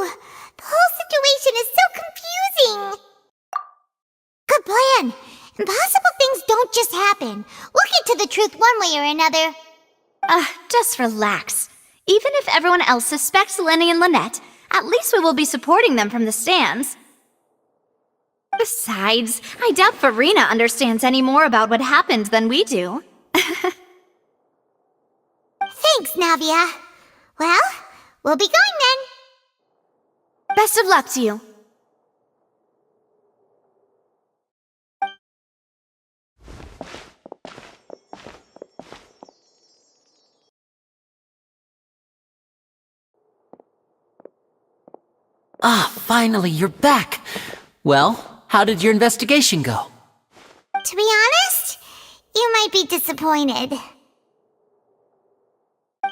no! The whole situation is so confusing! Good plan! Impossible things don't just happen. We'll get to the truth one way or another. Just relax. Even if everyone else suspects Lenny and Lynette, at least we will be supporting them from the stands. Besides, I doubt Farina understands any more about what happened than we do. Thanks, Navia. Well, we'll be going then. Best of luck to you. Finally, you're back. Well, how did your investigation go? To be honest, you might be disappointed.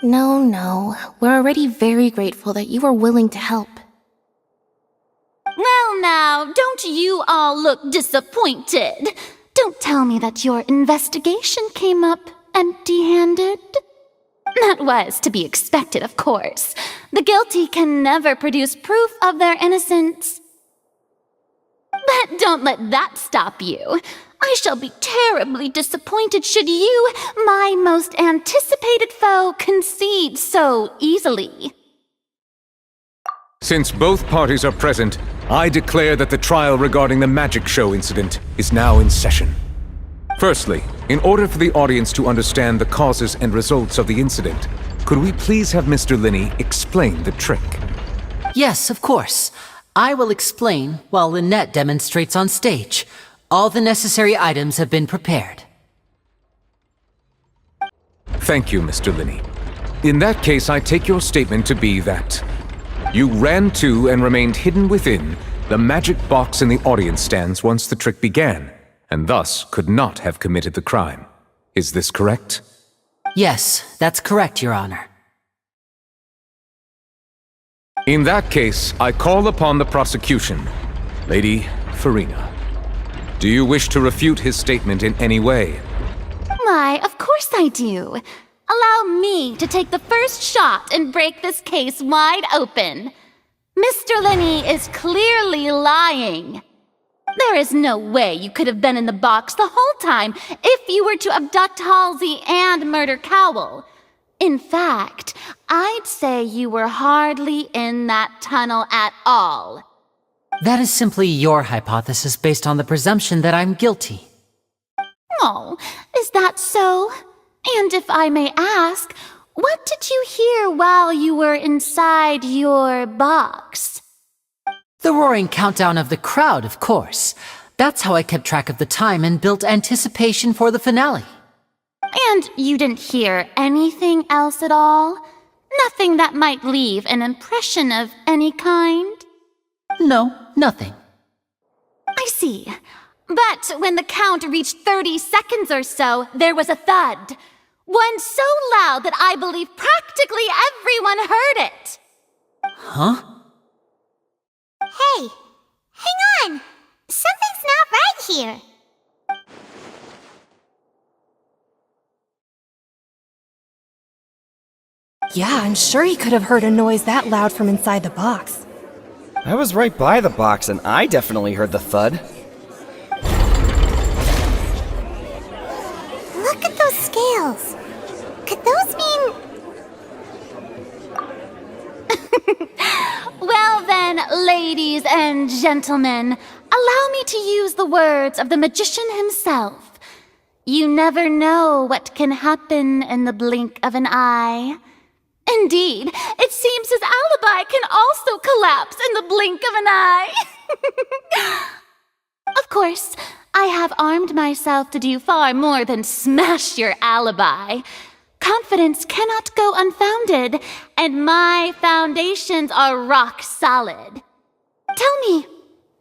No. We're already very grateful that you were willing to help. Well now, don't you all look disappointed. Don't tell me that your investigation came up empty-handed. That was to be expected, of course. The guilty can never produce proof of their innocence. But don't let that stop you. I shall be terribly disappointed should you, my most anticipated foe, concede so easily. Since both parties are present, I declare that the trial regarding the magic show incident is now in session. Firstly, in order for the audience to understand the causes and results of the incident, could we please have Mr. Linney explain the trick? Yes, of course. I will explain while Lynette demonstrates on stage. All the necessary items have been prepared. Thank you, Mr. Linney. In that case, I take your statement to be that you ran to and remained hidden within the magic box in the audience stands once the trick began, and thus could not have committed the crime. Is this correct? Yes, that's correct, Your Honor. In that case, I call upon the prosecution. Lady Farina, do you wish to refute his statement in any way? Why, of course I do. Allow me to take the first shot and break this case wide open. Mr. Linney is clearly lying. There is no way you could have been in the box the whole time if you were to abduct Halsey and murder Cowell. In fact, I'd say you were hardly in that tunnel at all. That is simply your hypothesis based on the presumption that I'm guilty. Oh, is that so? And if I may ask, what did you hear while you were inside your box? The roaring countdown of the crowd, of course. That's how I kept track of the time and built anticipation for the finale. And you didn't hear anything else at all? Nothing that might leave an impression of any kind? No, nothing. I see. But when the count reached 30 seconds or so, there was a thud. One so loud that I believe practically everyone heard it. Huh? Hey, hang on! Something's not right here. Yeah, I'm sure he could have heard a noise that loud from inside the box. I was right by the box and I definitely heard the thud. Look at those scales. Could those mean... Well then, ladies and gentlemen, allow me to use the words of the magician himself. You never know what can happen in the blink of an eye. Indeed, it seems his alibi can also collapse in the blink of an eye. Of course, I have armed myself to do far more than smash your alibi. Confidence cannot go unfounded, and my foundations are rock solid. Tell me,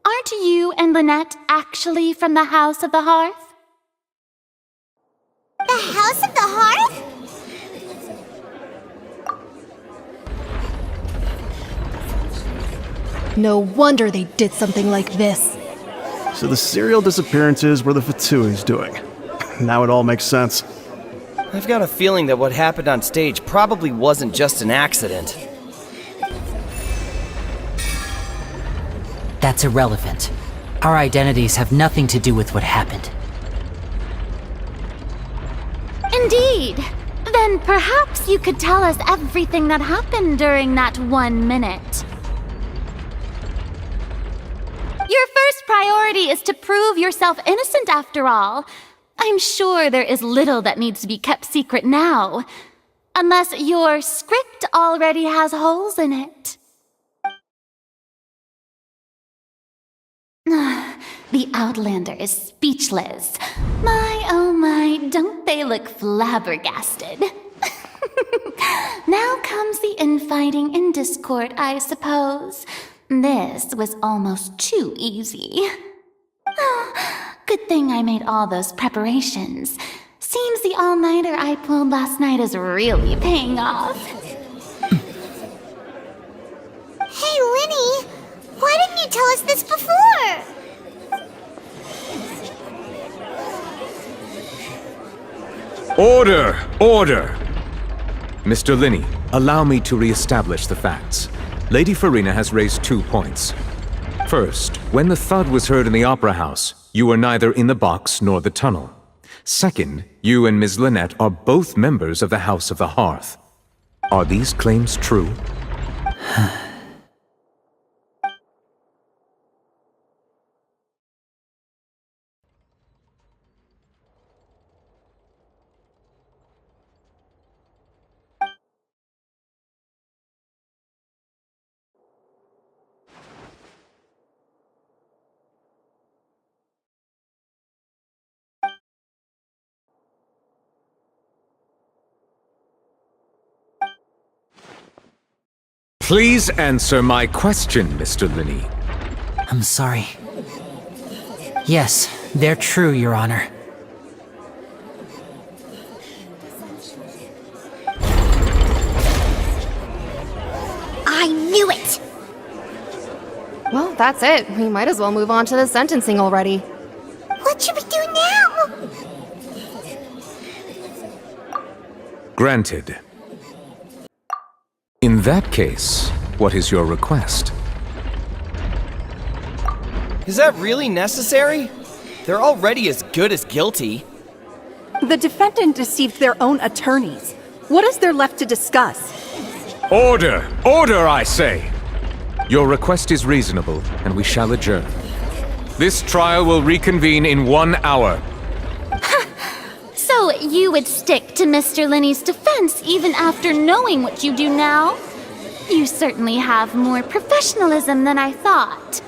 aren't you and Lynette actually from the House of the Hearth? The House of the Hearth? No wonder they did something like this. So the serial disappearances were the Fatsui's doing. Now it all makes sense. I've got a feeling that what happened on stage probably wasn't just an accident. that's irrelevant. Our identities have nothing to do with what happened. Indeed. Then perhaps you could tell us everything that happened during that 1 minute. Your first priority is to prove yourself innocent after all. I'm sure there is little that needs to be kept secret now. Unless your script already has holes in it. The Outlander is speechless. My, oh my, don't they look flabbergasted? Now comes the infighting and discord, I suppose. This was almost too easy. Good thing I made all those preparations. Seems the all-nighter I pulled last night is really paying off. Hey, Linny, why didn't you tell us this before? Order! Order! Mr. Linney, allow me to re-establish the facts. Lady Farina has raised 2 points. First, when the thud was heard in the Opera House, you were neither in the box nor the tunnel. Second, you and Ms. Lynette are both members of the House of the Hearth. Are these claims true? Please answer my question, Mr. Linney. I'm sorry. Yes, they're true, Your Honor. I knew it! Well, that's it. We might as well move on to the sentencing already. What should we do now? Granted. In that case, what is your request? Is that really necessary? They're already as good as guilty. The defendant deceived their own attorneys. What is there left to discuss? Order! Order, I say! Your request is reasonable, and we shall adjourn. This trial will reconvene in 1 hour. So you would stick to Mr. Linney's defense even after knowing what you do now? You certainly have more professionalism than I thought.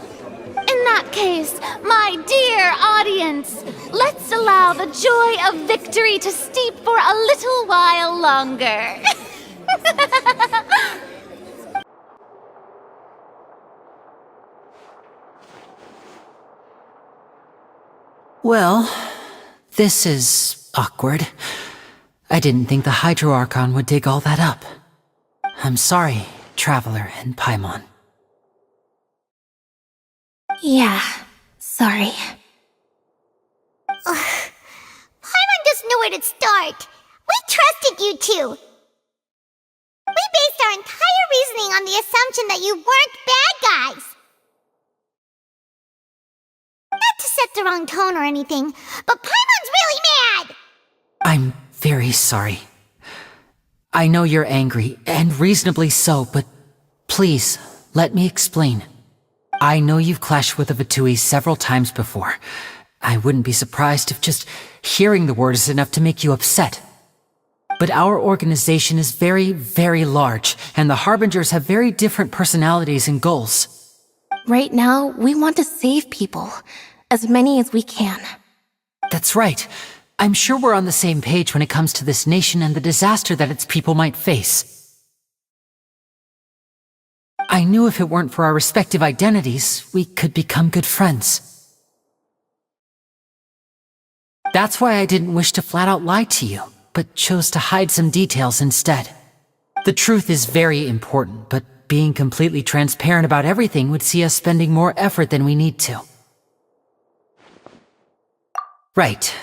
In that case, my dear audience, let's allow the joy of victory to steep for a little while longer. Well, this is awkward. I didn't think the Hydro Archon would dig all that up. I'm sorry, Traveler and Paimon. Yeah, sorry. Paimon doesn't know where to start. We trusted you two. We based our entire reasoning on the assumption that you weren't bad guys. Not to set the wrong tone or anything, but Paimon's really mad! I'm very sorry. I know you're angry, and reasonably so, but please, let me explain. I know you've clashed with the Vitui several times before. I wouldn't be surprised if just hearing the word is enough to make you upset. But our organization is very, very large, and the Harbingers have very different personalities and goals. Right now, we want to save people. As many as we can. That's right. I'm sure we're on the same page when it comes to this nation and the disaster that its people might face. I knew if it weren't for our respective identities, we could become good friends. That's why I didn't wish to flat out lie to you, but chose to hide some details instead. The truth is very important, but being completely transparent about everything would see us spending more effort than we need to. Right.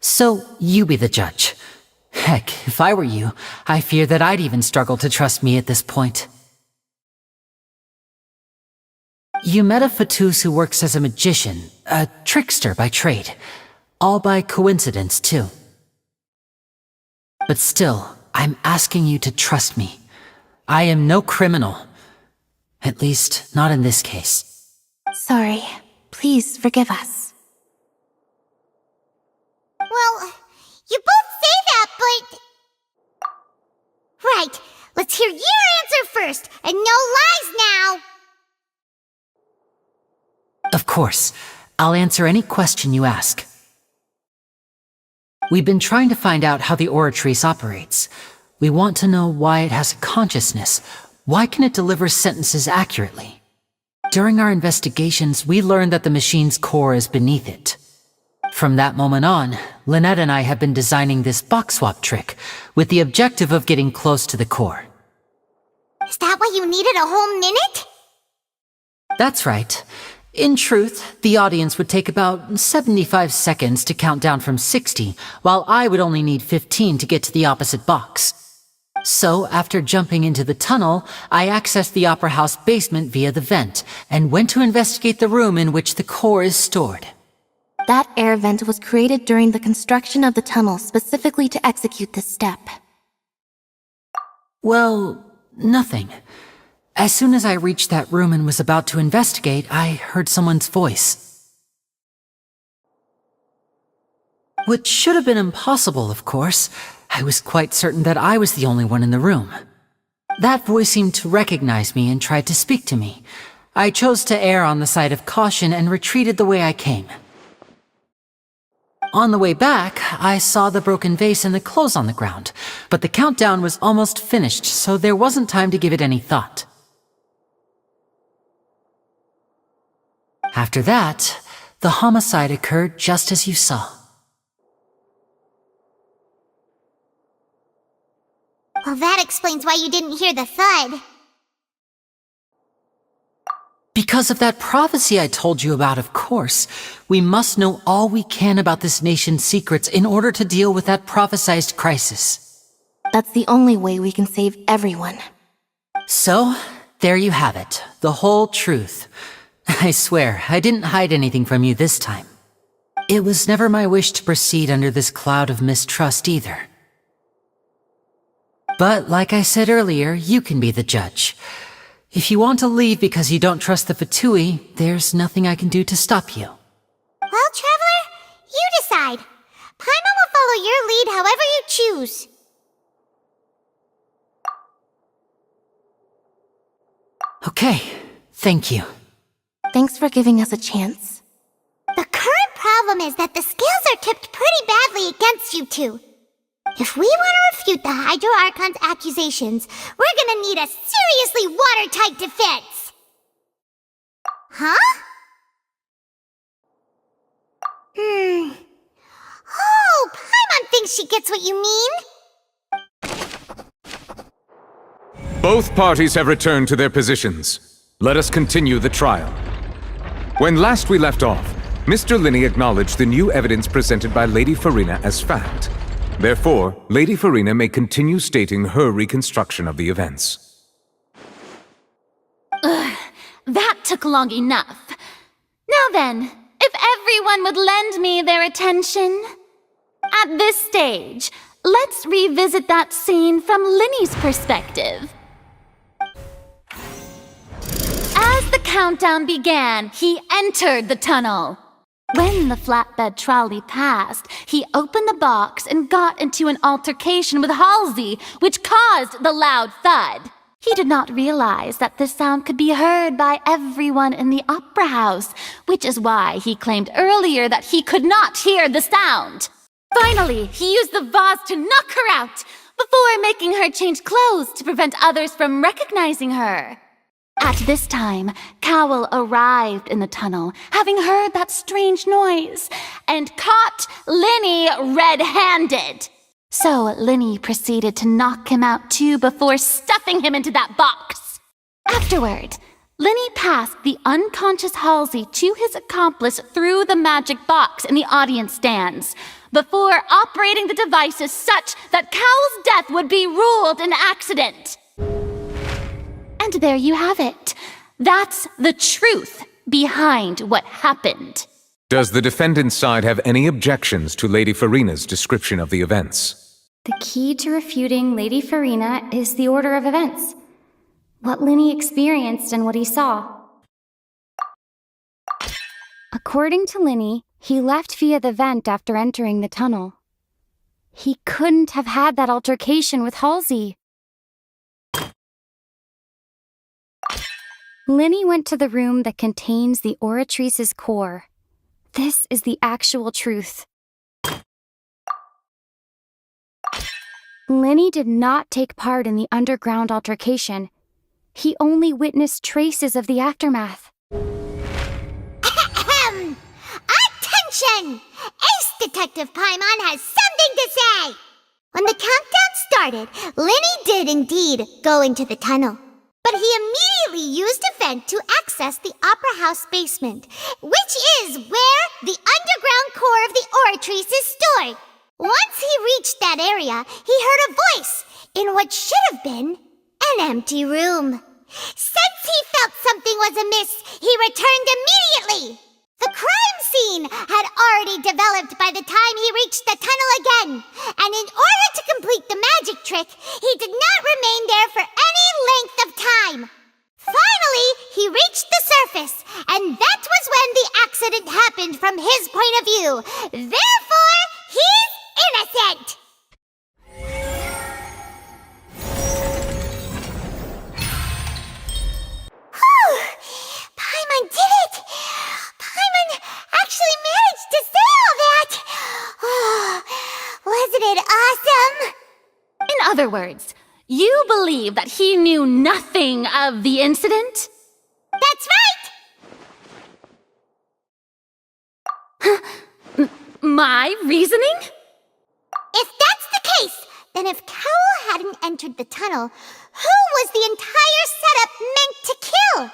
So, you be the judge. Heck, if I were you, I fear that I'd even struggle to trust me at this point. You met a Fatus who works as a magician, a trickster by trade. All by coincidence, too. But still, I'm asking you to trust me. I am no criminal. At least, not in this case. Sorry. Please forgive us. Well, you both say that, but... Right, let's hear your answer first, and no lies now! Of course, I'll answer any question you ask. We've been trying to find out how the Oratrice operates. We want to know why it has a consciousness. Why can it deliver sentences accurately? During our investigations, we learned that the machine's core is beneath it. From that moment on, Lynette and I have been designing this box swap trick, with the objective of getting close to the core. Is that why you needed a whole minute? That's right. In truth, the audience would take about 75 seconds to count down from 60, while I would only need 15 to get to the opposite box. So, after jumping into the tunnel, I accessed the Opera House basement via the vent, and went to investigate the room in which the core is stored. That air vent was created during the construction of the tunnel specifically to execute this step. Well, nothing. As soon as I reached that room and was about to investigate, I heard someone's voice. Which should have been impossible, of course. I was quite certain that I was the only one in the room. That voice seemed to recognize me and tried to speak to me. I chose to err on the side of caution and retreated the way I came. On the way back, I saw the broken vase and the clothes on the ground, but the countdown was almost finished, so there wasn't time to give it any thought. After that, the homicide occurred just as you saw. Well, that explains why you didn't hear the thud. Because of that prophecy I told you about, of course. We must know all we can about this nation's secrets in order to deal with that prophesized crisis. That's the only way we can save everyone. So, there you have it. The whole truth. I swear, I didn't hide anything from you this time. It was never my wish to proceed under this cloud of mistrust either. But, like I said earlier, you can be the judge. If you want to leave because you don't trust the Fatui, there's nothing I can do to stop you. Well, Traveler, you decide. Paimon will follow your lead however you choose. Okay, thank you. Thanks for giving us a chance. The current problem is that the scales are tipped pretty badly against you two. If we want to refute the Hydro Archon's accusations, we're gonna need a seriously watertight defense. Huh? Oh, Paimon thinks she gets what you mean. Both parties have returned to their positions. Let us continue the trial. When last we left off, Mr. Linney acknowledged the new evidence presented by Lady Farina as fact. Therefore, Lady Farina may continue stating her reconstruction of the events. That took long enough. Now then, if everyone would lend me their attention. At this stage, let's revisit that scene from Linney's perspective. As the countdown began, he entered the tunnel. When the flatbed trolley passed, he opened the box and got into an altercation with Halsey, which caused the loud thud. He did not realize that this sound could be heard by everyone in the opera house, which is why he claimed earlier that he could not hear the sound. Finally, he used the vase to knock her out, before making her change clothes to prevent others from recognizing her. At this time, Cowell arrived in the tunnel, having heard that strange noise, and caught Linney red-handed. So Linney proceeded to knock him out too before stuffing him into that box. Afterward, Linney passed the unconscious Halsey to his accomplice through the magic box in the audience stands, before operating the devices such that Cowell's death would be ruled an accident. And there you have it. That's the truth behind what happened. Does the defendant's side have any objections to Lady Farina's description of the events? The key to refuting Lady Farina is the order of events. What Linny experienced and what he saw. According to Linny, he left via the vent after entering the tunnel. He couldn't have had that altercation with Halsey. Linny went to the room that contains the Oratrice's core. This is the actual truth. Linny did not take part in the underground altercation. He only witnessed traces of the aftermath. Attention! Ace Detective Paimon has something to say! When the countdown started, Linny did indeed go into the tunnel. But he immediately used a vent to access the Opera House basement, which is where the underground core of the Oratrice is stored. Once he reached that area, he heard a voice in what should have been an empty room. Since he felt something was amiss, he returned immediately. The crime scene had already developed by the time he reached the tunnel again, and in order to complete the magic trick, he did not remain there for any length of time. Finally, he reached the surface, and that was when the accident happened from his point of view. Therefore, he's innocent! Whew! Paimon did it! Paimon actually managed to say all that! Oh, wasn't it awesome? In other words, you believe that he knew nothing of the incident? That's right! My reasoning? If that's the case, then if Cowell hadn't entered the tunnel, who was the entire setup meant to kill?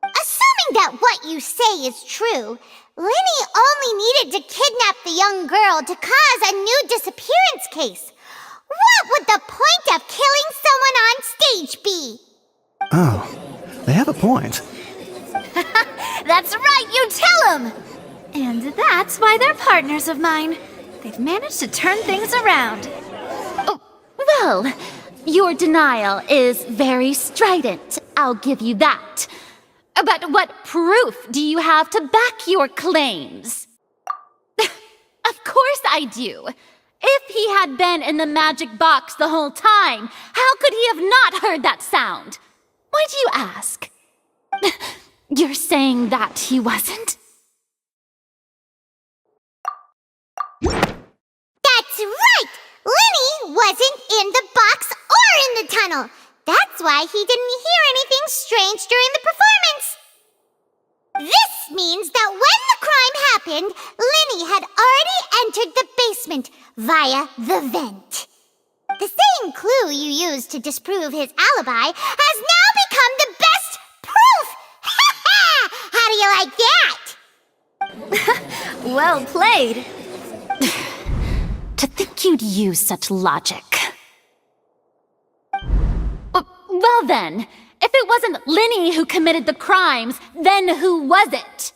Assuming that what you say is true, Linny only needed to kidnap the young girl to cause a new disappearance case. What would the point of killing someone on stage be? Oh, they have a point. That's right, you tell him! And that's why they're partners of mine. They've managed to turn things around. Oh, well, your denial is very strident, I'll give you that. But what proof do you have to back your claims? Of course I do. If he had been in the magic box the whole time, how could he have not heard that sound? Why do you ask? You're saying that he wasn't? That's right! Linny wasn't in the box or in the tunnel. That's why he didn't hear anything strange during the performance. This means that when the crime happened, Linny had already entered the basement via the vent. The same clue you used to disprove his alibi has now become the best proof! Ha ha! How do you like that? Well played. To think you'd use such logic. Well then, if it wasn't Linny who committed the crimes, then who was it?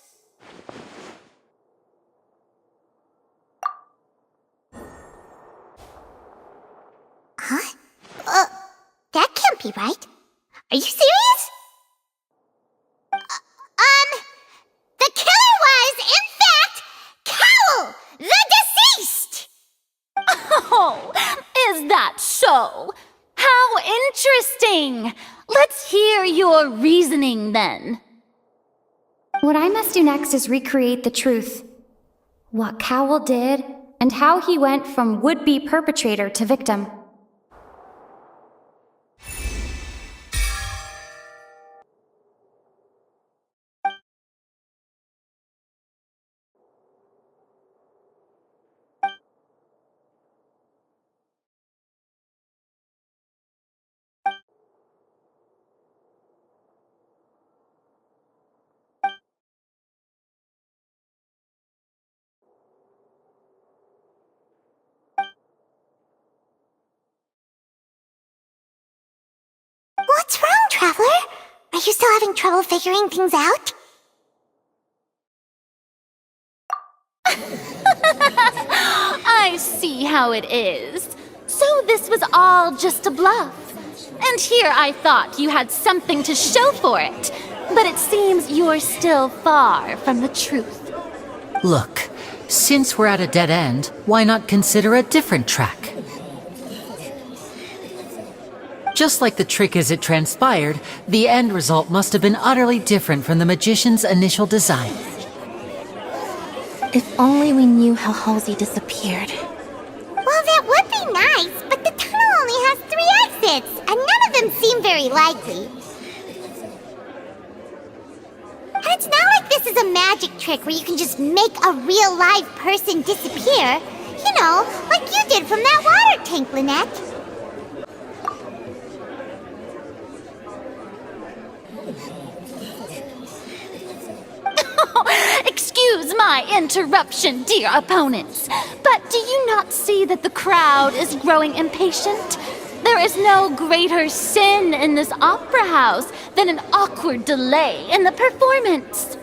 Huh? That can't be right. Are you serious? The killer was, in fact, Cowell, the deceased! Oh, is that so? How interesting! Let's hear your reasoning then. What I must do next is recreate the truth. What Cowell did, and how he went from would-be perpetrator to victim. Are you still having trouble figuring things out? I see how it is. So this was all just a bluff. And here I thought you had something to show for it. But it seems you're still far from the truth. Look, since we're at a dead end, why not consider a different track? Just like the trick as it transpired, the end result must have been utterly different from the magician's initial design. If only we knew how Halsey disappeared. Well, that would be nice, but the tunnel only has 3 exits, and none of them seem very likely. And it's not like this is a magic trick where you can just make a real live person disappear. You know, like you did from that water tank, Lynette. Excuse my interruption, dear opponents, but do you not see that the crowd is growing impatient? There is no greater sin in this opera house than an awkward delay in the performance.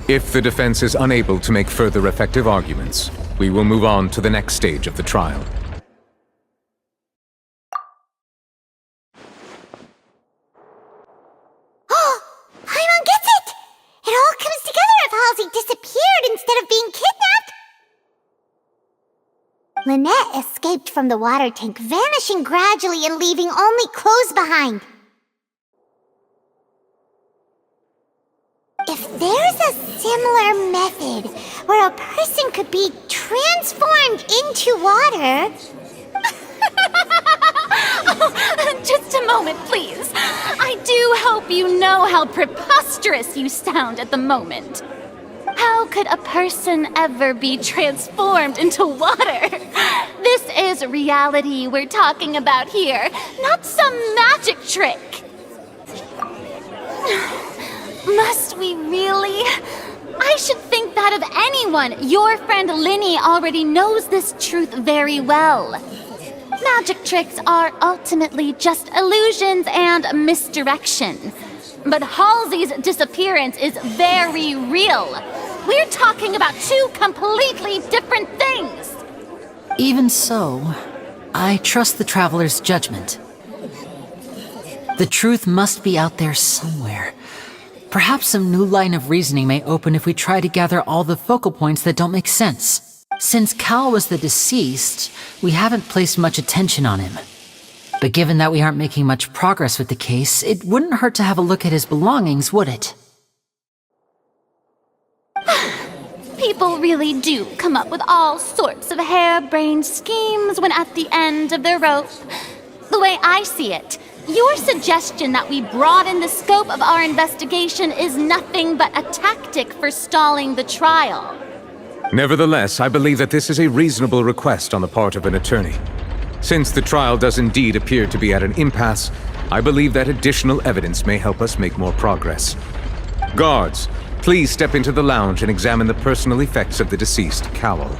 If the defense is unable to make further effective arguments, we will move on to the next stage of the trial. Paimon gets it! It all comes together if Halsey disappeared instead of being kidnapped. Lynette escaped from the water tank, vanishing gradually and leaving only clothes behind. If there's a similar method where a person could be transformed into water... Just a moment, please. I do hope you know how preposterous you sound at the moment. How could a person ever be transformed into water? This is reality we're talking about here, not some magic trick. Must we really? I should think that of anyone. Your friend Linny already knows this truth very well. Magic tricks are ultimately just illusions and misdirection. But Halsey's disappearance is very real. We're talking about 2 completely different things. Even so, I trust the traveler's judgment. The truth must be out there somewhere. Perhaps some new line of reasoning may open if we try to gather all the focal points that don't make sense. Since Cal was the deceased, we haven't placed much attention on him. But given that we aren't making much progress with the case, it wouldn't hurt to have a look at his belongings, would it? People really do come up with all sorts of harebrained schemes when at the end of their rope. The way I see it, your suggestion that we broaden the scope of our investigation is nothing but a tactic for stalling the trial. Nevertheless, I believe that this is a reasonable request on the part of an attorney. Since the trial does indeed appear to be at an impasse, I believe that additional evidence may help us make more progress. Guards, please step into the lounge and examine the personal effects of the deceased, Cowell.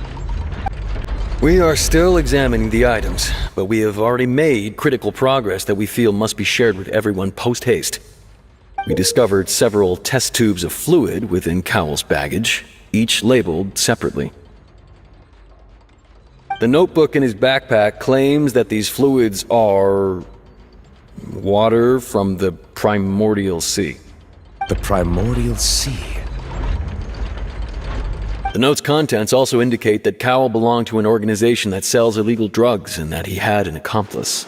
We are still examining the items, but we have already made critical progress that we feel must be shared with everyone post-haste. We discovered several test tubes of fluid within Cowell's baggage, each labeled separately. The notebook in his backpack claims that these fluids are water from the primordial sea. The primordial sea? The note's contents also indicate that Cowell belonged to an organization that sells illegal drugs and that he had an accomplice.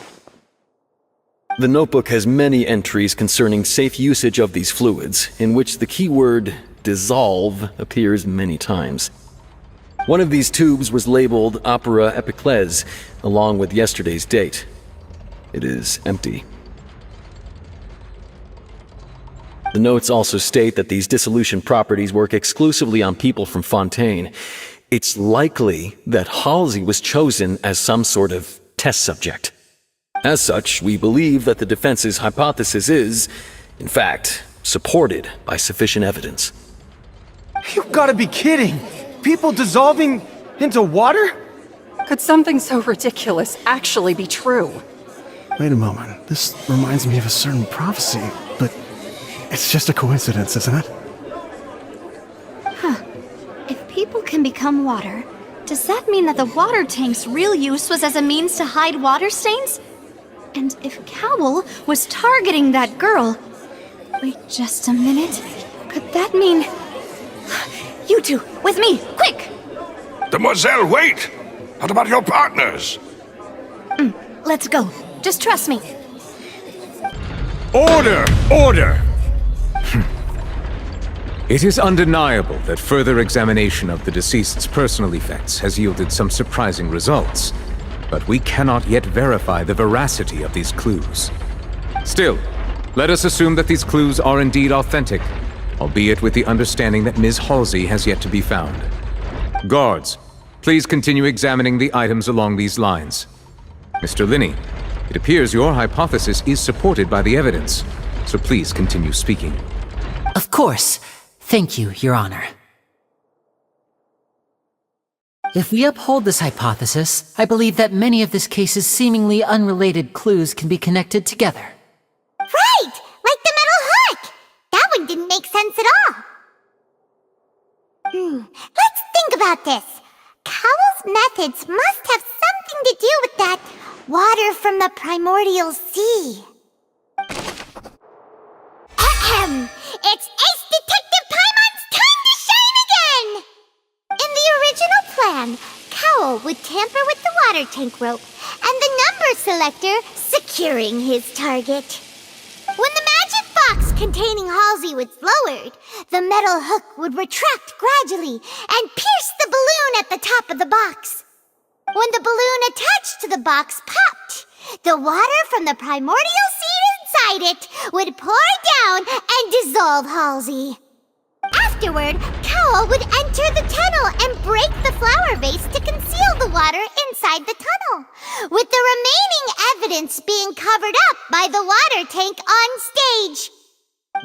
The notebook has many entries concerning safe usage of these fluids, in which the keyword dissolve appears many times. One of these tubes was labeled Opera Epiclese, along with yesterday's date. It is empty. The notes also state that these dissolution properties work exclusively on people from Fontaine. It's likely that Halsey was chosen as some sort of test subject. As such, we believe that the defense's hypothesis is, in fact, supported by sufficient evidence. You've gotta be kidding! People dissolving into water? Could something so ridiculous actually be true? Wait a moment. This reminds me of a certain prophecy, but it's just a coincidence, isn't it? If people can become water, does that mean that the water tank's real use was as a means to hide water stains? And if Cowl was targeting that girl... Wait just a minute. Could that mean... You two, with me, quick! Demoiselle, wait! What about your partners? Let's go. Just trust me. Order! Order! It is undeniable that further examination of the deceased's personal effects has yielded some surprising results, but we cannot yet verify the veracity of these clues. Still, let us assume that these clues are indeed authentic, albeit with the understanding that Ms. Halsey has yet to be found. Guards, please continue examining the items along these lines. Mr. Linney, it appears your hypothesis is supported by the evidence, so please continue speaking. Of course. Thank you, Your Honor. If we uphold this hypothesis, I believe that many of this case's seemingly unrelated clues can be connected together. Right! Like the metal hook! That one didn't make sense at all. Let's think about this. Cowell's methods must have something to do with that water from the primordial sea. Ahem! It's Ace Detective Paimon's time to shine again! In the original plan, Cowell would tamper with the water tank rope and the number selector securing his target. When the magic box containing Halsey was lowered, the metal hook would retract gradually and pierce the balloon at the top of the box. When the balloon attached to the box popped, the water from the primordial seed inside it would pour down and dissolve Halsey. Afterward, Cowell would enter the tunnel and break the flower vase to conceal the water inside the tunnel, with the remaining evidence being covered up by the water tank on stage.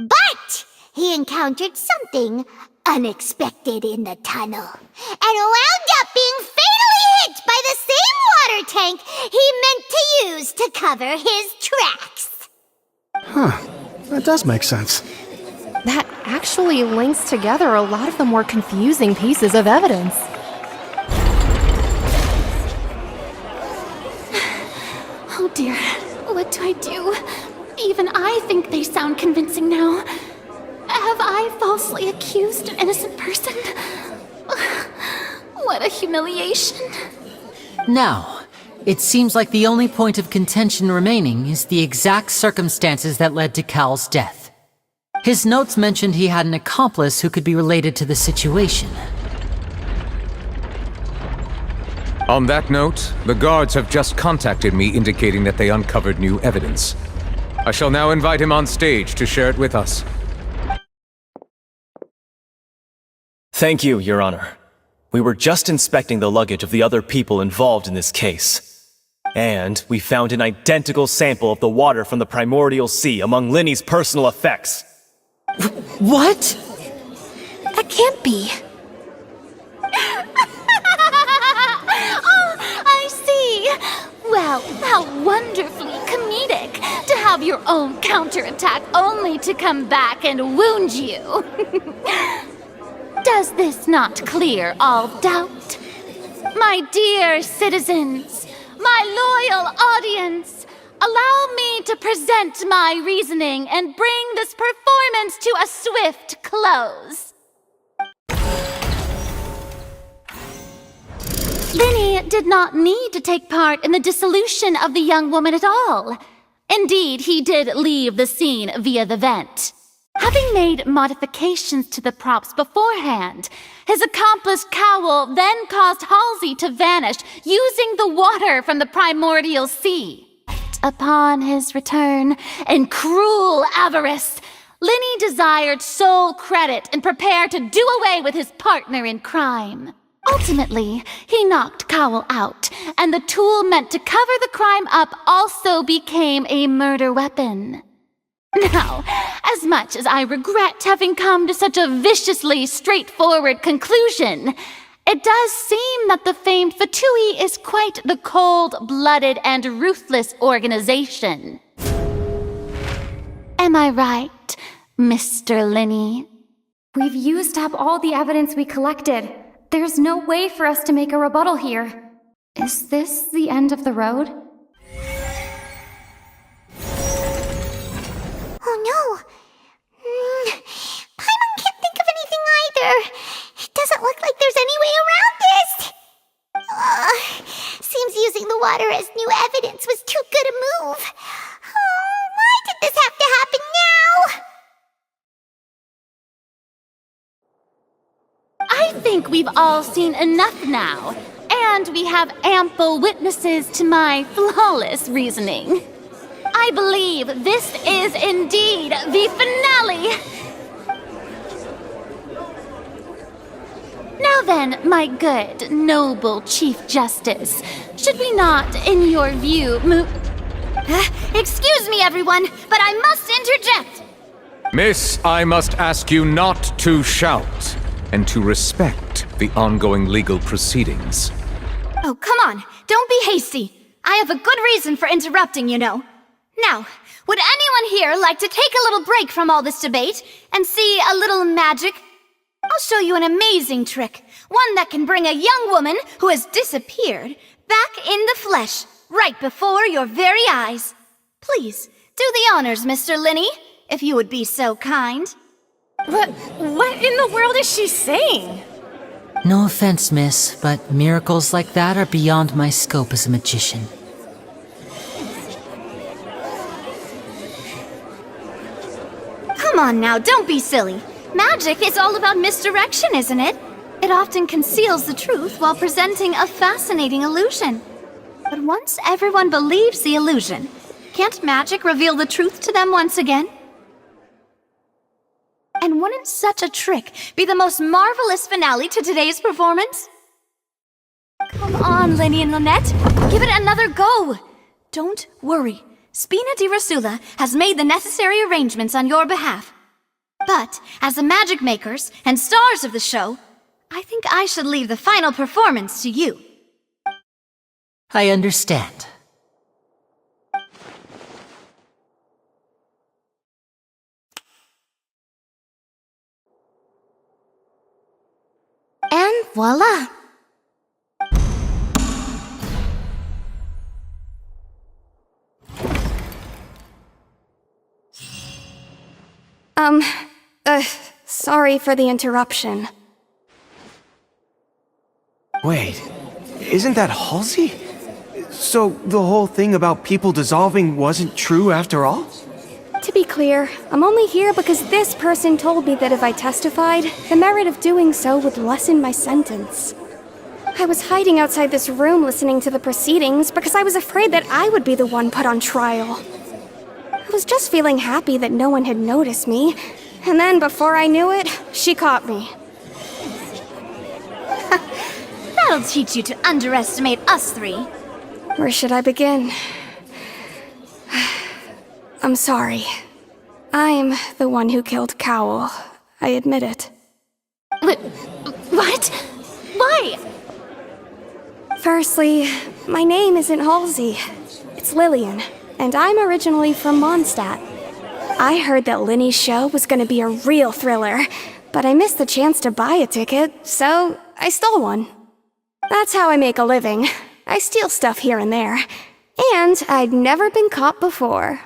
But he encountered something unexpected in the tunnel and wound up being fatally hit by the same water tank he meant to use to cover his tracks. Huh. That does make sense. That actually links together a lot of the more confusing pieces of evidence. Oh dear, what do I do? Even I think they sound convincing now. Have I falsely accused an innocent person? What a humiliation. Now, it seems like the only point of contention remaining is the exact circumstances that led to Cal's death. His notes mentioned he had an accomplice who could be related to the situation. On that note, the guards have just contacted me indicating that they uncovered new evidence. I shall now invite him on stage to share it with us. Thank you, Your Honor. We were just inspecting the luggage of the other people involved in this case. And we found an identical sample of the water from the primordial sea among Linney's personal effects. What? That can't be. Oh, I see. Well, how wonderfully comedic to have your own counterattack only to come back and wound you. Does this not clear all doubt? My dear citizens, my loyal audience, allow me to present my reasoning and bring this performance to a swift close. Linney did not need to take part in the dissolution of the young woman at all. Indeed, he did leave the scene via the vent. Having made modifications to the props beforehand, his accomplice Cowell then caused Halsey to vanish using the water from the primordial sea. Upon his return, in cruel avarice, Linney desired sole credit and prepared to do away with his partner in crime. Ultimately, he knocked Cowell out, and the tool meant to cover the crime up also became a murder weapon. Now, as much as I regret having come to such a viciously straightforward conclusion, It does seem that the famed Fatui is quite the cold-blooded and ruthless organization. Am I right, Mr. Linney? We've used up all the evidence we collected. There's no way for us to make a rebuttal here. Is this the end of the road? Oh no! Paimon can't think of anything either. It doesn't look like there's any way around this. Seems using the water as new evidence was too good a move. Oh, why did this have to happen now? I think we've all seen enough now, and we have ample witnesses to my flawless reasoning. I believe this is indeed the finale! Now then, my good, noble Chief Justice, should we not, in your view, Excuse me, everyone, but I must interject! Miss, I must ask you not to shout, and to respect the ongoing legal proceedings. Oh, come on, don't be hasty. I have a good reason for interrupting, you know. Now, would anyone here like to take a little break from all this debate and see a little magic? I'll show you an amazing trick, one that can bring a young woman who has disappeared back in the flesh, right before your very eyes. Please, do the honors, Mr. Linney, if you would be so kind. What in the world is she saying? No offense, miss, but miracles like that are beyond my scope as a magician. Come on now, don't be silly. Magic is all about misdirection, isn't it? It often conceals the truth while presenting a fascinating illusion. But once everyone believes the illusion, can't magic reveal the truth to them once again? And wouldn't such a trick be the most marvelous finale to today's performance? Come on, Lenny and Lynette. Give it another go. Don't worry. Spina di Rasula has made the necessary arrangements on your behalf. But, as the magic makers and stars of the show, I think I should leave the final performance to you. I understand. And voila! Sorry for the interruption. Wait, isn't that Halsey? So the whole thing about people dissolving wasn't true after all? To be clear, I'm only here because this person told me that if I testified, the merit of doing so would lessen my sentence. I was hiding outside this room listening to the proceedings because I was afraid that I would be the one put on trial. I was just feeling happy that no one had noticed me, and then before I knew it, she caught me. That'll teach you to underestimate us three. Where should I begin? I'm sorry. I'm the one who killed Cowell. I admit it. What? Why? Firstly, my name isn't Halsey. It's Lillian, and I'm originally from Mondstadt. I heard that Linny's show was going to be a real thriller, but I missed the chance to buy a ticket, so I stole one. That's how I make a living. I steal stuff here and there, and I'd never been caught before.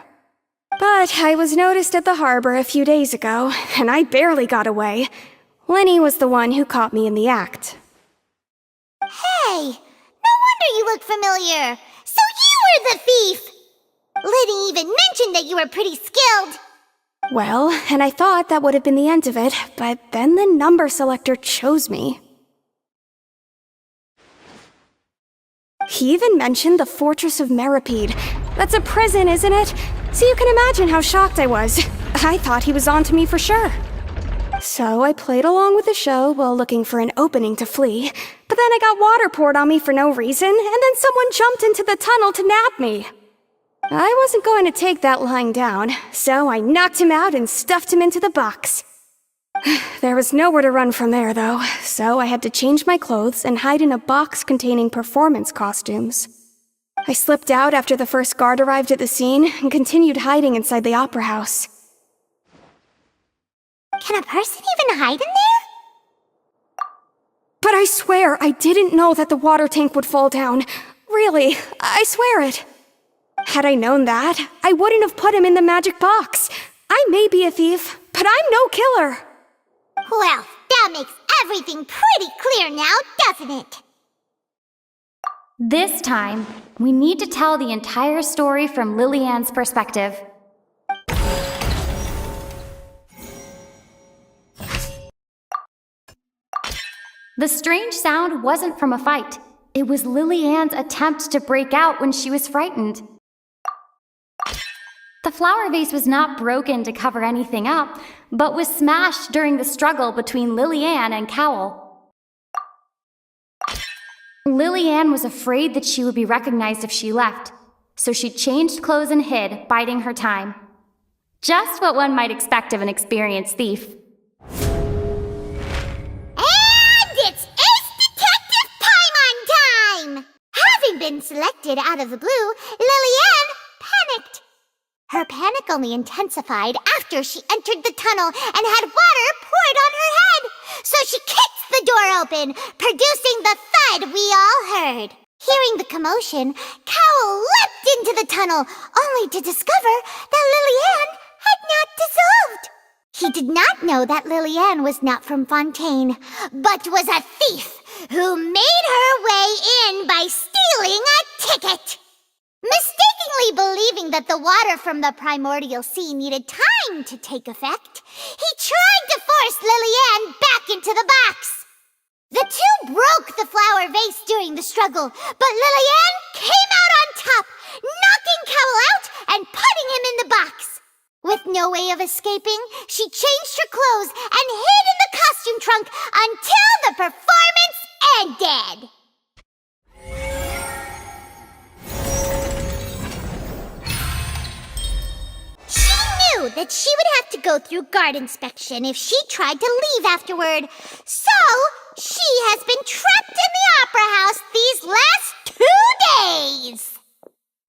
But I was noticed at the harbor a few days ago, and I barely got away. Linny was the one who caught me in the act. Hey, no wonder you look familiar. So you were the thief! Liddy even mentioned that you were pretty skilled. Well, and I thought that would have been the end of it, but then the number selector chose me. He even mentioned the Fortress of Meripede. That's a prison, isn't it? So you can imagine how shocked I was. I thought he was on to me for sure. So I played along with the show while looking for an opening to flee, but then I got water poured on me for no reason, and then someone jumped into the tunnel to nab me. I wasn't going to take that lying down, so I knocked him out and stuffed him into the box. There was nowhere to run from there, though, so I had to change my clothes and hide in a box containing performance costumes. I slipped out after the first guard arrived at the scene and continued hiding inside the opera house. Can a person even hide in there? But I swear I didn't know that the water tank would fall down. Really, I swear it. Had I known that, I wouldn't have put him in the magic box. I may be a thief, but I'm no killer. Well, that makes everything pretty clear now, doesn't it? This time, we need to tell the entire story from Lillian's perspective. The strange sound wasn't from a fight. It was Lillian's attempt to break out when she was frightened. The flower vase was not broken to cover anything up, but was smashed during the struggle between Lillian and Cowell. Lillian was afraid that she would be recognized if she left, so she changed clothes and hid, biding her time. Just what one might expect of an experienced thief. And it's Ace Detective Paimon time! Having been selected out of the blue, Lillian panicked. Her panic only intensified after she entered the tunnel and had water poured on her head, so she kicked the door open, producing the thud we all heard. Hearing the commotion, Cowell leapt into the tunnel, only to discover that Lillian had not dissolved. He did not know that Lillian was not from Fontaine, but was a thief who made her way in by stealing a ticket. Mistakenly believing that the water from the primordial sea needed time to take effect, he tried to force Lillian back into the box. The two broke the flower vase during the struggle, but Lillian came out on top, knocking Cowell out and putting him in the box. With no way of escaping, she changed her clothes and hid in the costume trunk until the performance ended. She knew that she would have to go through guard inspection if she tried to leave afterward, so she has been trapped in the opera house these last 2 days.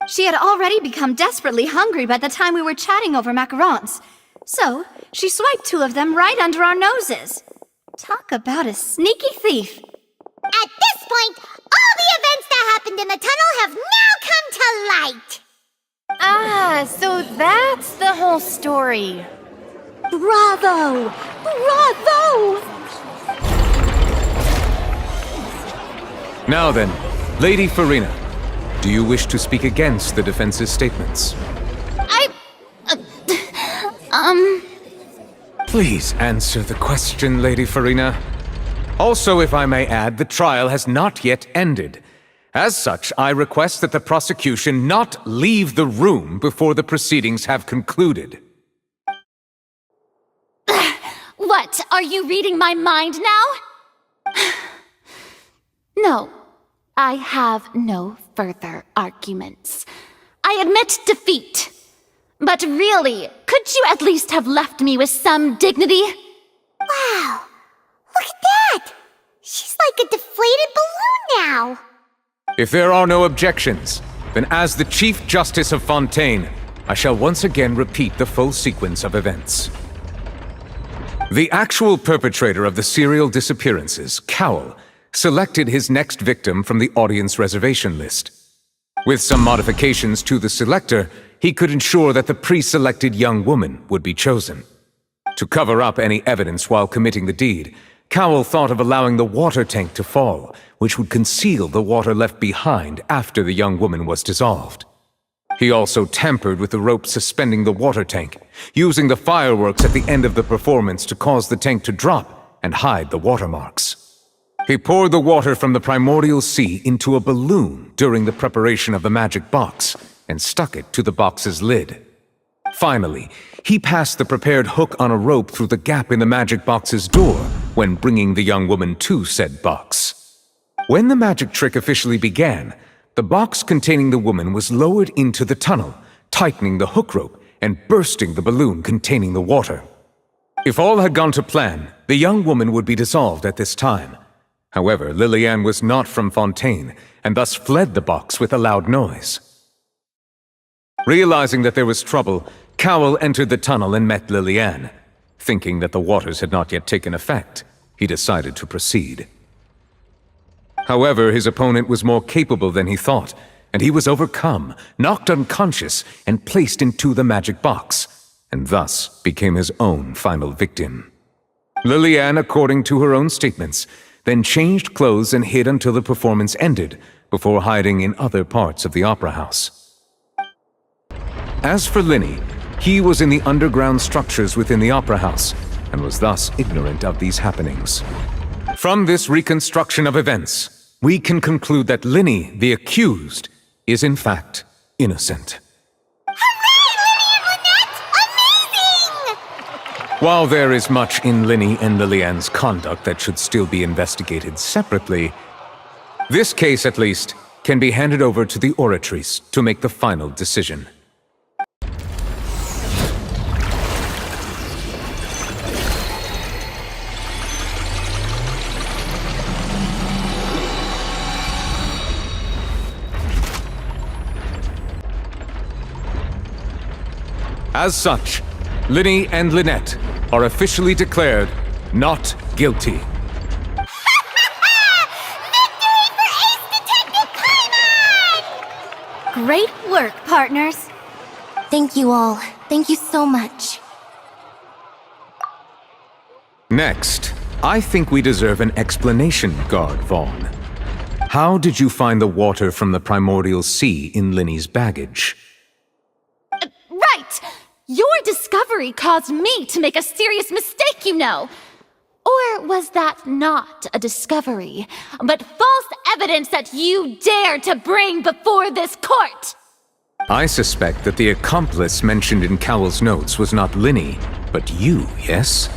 She had already become desperately hungry by the time we were chatting over macarons, so she swiped 2 of them right under our noses. Talk about a sneaky thief. At this point, all the events that happened in the tunnel have now come to light. Ah, so that's the whole story. Bravo! Bravo! Now then, Lady Farina, do you wish to speak against the defense's statements? Please answer the question, Lady Farina. Also, if I may add, the trial has not yet ended. As such, I request that the prosecution not leave the room before the proceedings have concluded. What, are you reading my mind now? No, I have no further arguments. I admit defeat. But really, could you at least have left me with some dignity? Wow, look at that! She's like a deflated balloon now. If there are no objections, then as the Chief Justice of Fontaine, I shall once again repeat the full sequence of events. The actual perpetrator of the serial disappearances, Cowell, selected his next victim from the audience reservation list. With some modifications to the selector, he could ensure that the pre-selected young woman would be chosen. To cover up any evidence while committing the deed, Cowell thought of allowing the water tank to fall, which would conceal the water left behind after the young woman was dissolved. He also tampered with the rope suspending the water tank, using the fireworks at the end of the performance to cause the tank to drop and hide the watermarks. He poured the water from the primordial sea into a balloon during the preparation of the magic box and stuck it to the box's lid. Finally, he passed the prepared hook on a rope through the gap in the magic box's door when bringing the young woman to said box. When the magic trick officially began, the box containing the woman was lowered into the tunnel, tightening the hook rope and bursting the balloon containing the water. If all had gone to plan, the young woman would be dissolved at this time. However, Lillian was not from Fontaine, and thus fled the box with a loud noise. Realizing that there was trouble, Cowell entered the tunnel and met Lillian. Thinking that the waters had not yet taken effect, he decided to proceed. However, his opponent was more capable than he thought, and he was overcome, knocked unconscious, and placed into the magic box, and thus became his own final victim. Lillian, according to her own statements, then changed clothes and hid until the performance ended, before hiding in other parts of the opera house. As for Linny, he was in the underground structures within the opera house, and was thus ignorant of these happenings. From this reconstruction of events, we can conclude that Linny, the accused, is in fact innocent. While there is much in Linny and Lillian's conduct that should still be investigated separately, this case, at least, can be handed over to the Oratrice to make the final decision. As such, Linny and Lynette are officially declared not guilty. Great work, partners. Thank you all. Thank you so much. Next, I think we deserve an explanation, Guard Vaughn. How did you find the water from the primordial sea in Linny's baggage? Right! Your discovery caused me to make a serious mistake, you know. Or was that not a discovery, but false evidence that you dare to bring before this court? I suspect that the accomplice mentioned in Cowell's notes was not Linny, but you, yes?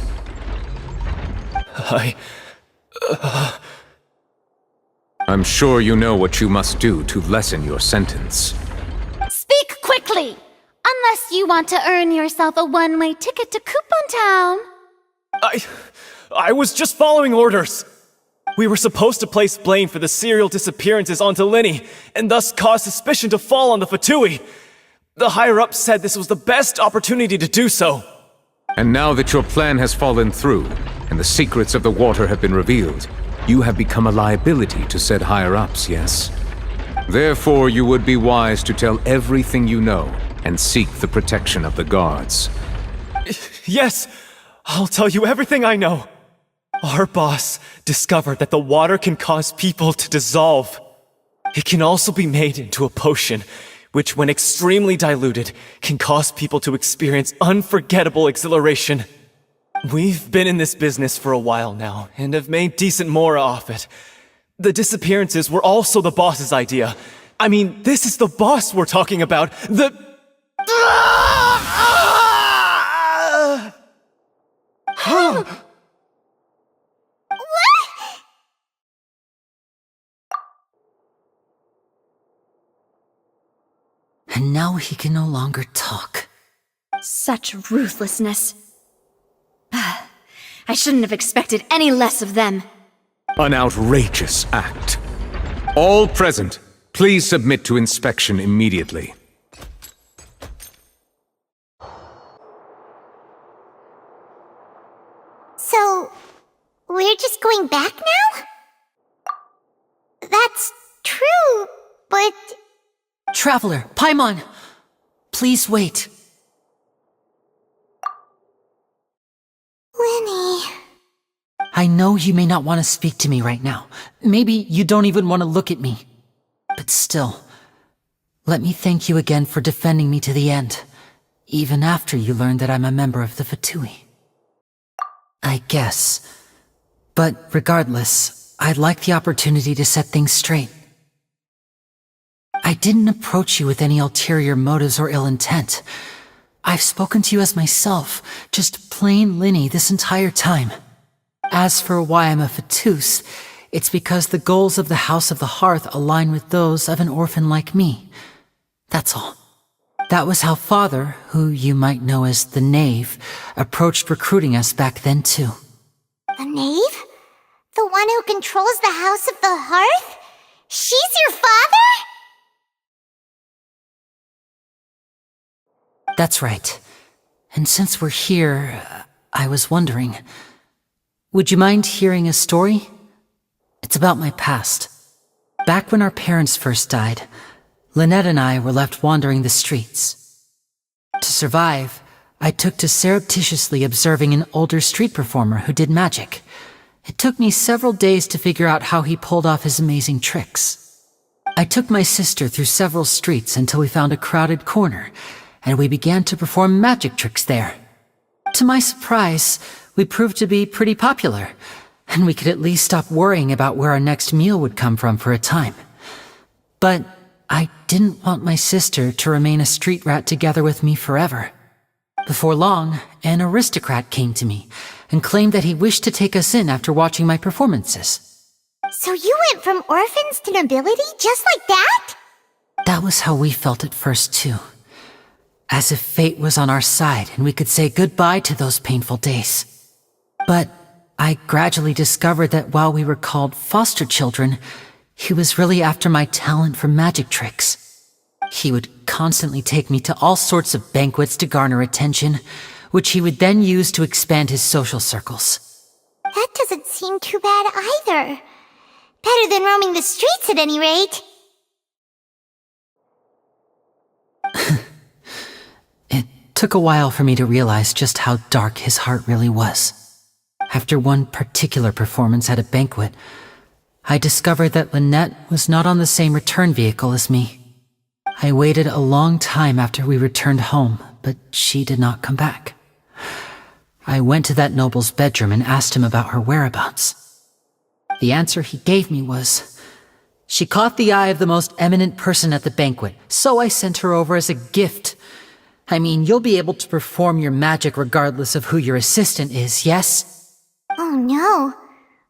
I'm sure you know what you must do to lessen your sentence. Speak quickly! Unless you want to earn yourself a one-way ticket to Coupon Town. I was just following orders. We were supposed to place blame for the serial disappearances onto Linny, and thus cause suspicion to fall on the Fatui. The higher-ups said this was the best opportunity to do so. And now that your plan has fallen through, and the secrets of the water have been revealed, you have become a liability to said higher-ups, yes? Therefore, you would be wise to tell everything you know, and seek the protection of the guards. Yes, I'll tell you everything I know. Our boss discovered that the water can cause people to dissolve. It can also be made into a potion, which when extremely diluted, can cause people to experience unforgettable exhilaration. We've been in this business for a while now, and have made decent mora off it. The disappearances were also the boss's idea. I mean, this is the boss we're talking about. And now he can no longer talk. Such ruthlessness. I shouldn't have expected any less of them. An outrageous act. All present, please submit to inspection immediately. So, we're just going back now? That's true, but... Traveler, Paimon! Please wait. Linny... I know you may not want to speak to me right now. Maybe you don't even want to look at me. But still, let me thank you again for defending me to the end, even after you learned that I'm a member of the Fatui. I guess. But regardless, I'd like the opportunity to set things straight. I didn't approach you with any ulterior motives or ill intent. I've spoken to you as myself, just plain Linny this entire time. As for why I'm a Fatus, it's because the goals of the House of the Hearth align with those of an orphan like me. That's all. That was how Father, who you might know as the Knave, approached recruiting us back then too. The Knave? The one who controls the House of the Hearth? She's your father? That's right. And since we're here, I was wondering, would you mind hearing a story? It's about my past. Back when our parents first died, Lynette and I were left wandering the streets. To survive, I took to surreptitiously observing an older street performer who did magic. It took me several days to figure out how he pulled off his amazing tricks. I took my sister through several streets until we found a crowded corner, and we began to perform magic tricks there. To my surprise, we proved to be pretty popular, and we could at least stop worrying about where our next meal would come from for a time. But I didn't want my sister to remain a street rat together with me forever. Before long, an aristocrat came to me and claimed that he wished to take us in after watching my performances. So you went from orphans to nobility just like that? That was how we felt at first too. As if fate was on our side and we could say goodbye to those painful days. But I gradually discovered that while we were called foster children, he was really after my talent for magic tricks. He would constantly take me to all sorts of banquets to garner attention, which he would then use to expand his social circles. That doesn't seem too bad either. Better than roaming the streets at any rate. It took a while for me to realize just how dark his heart really was. After one particular performance at a banquet, I discovered that Lynette was not on the same return vehicle as me. I waited a long time after we returned home, but she did not come back. I went to that noble's bedroom and asked him about her whereabouts. The answer he gave me was, "She caught the eye of the most eminent person at the banquet, so I sent her over as a gift. I mean, you'll be able to perform your magic regardless of who your assistant is, yes?" Oh no.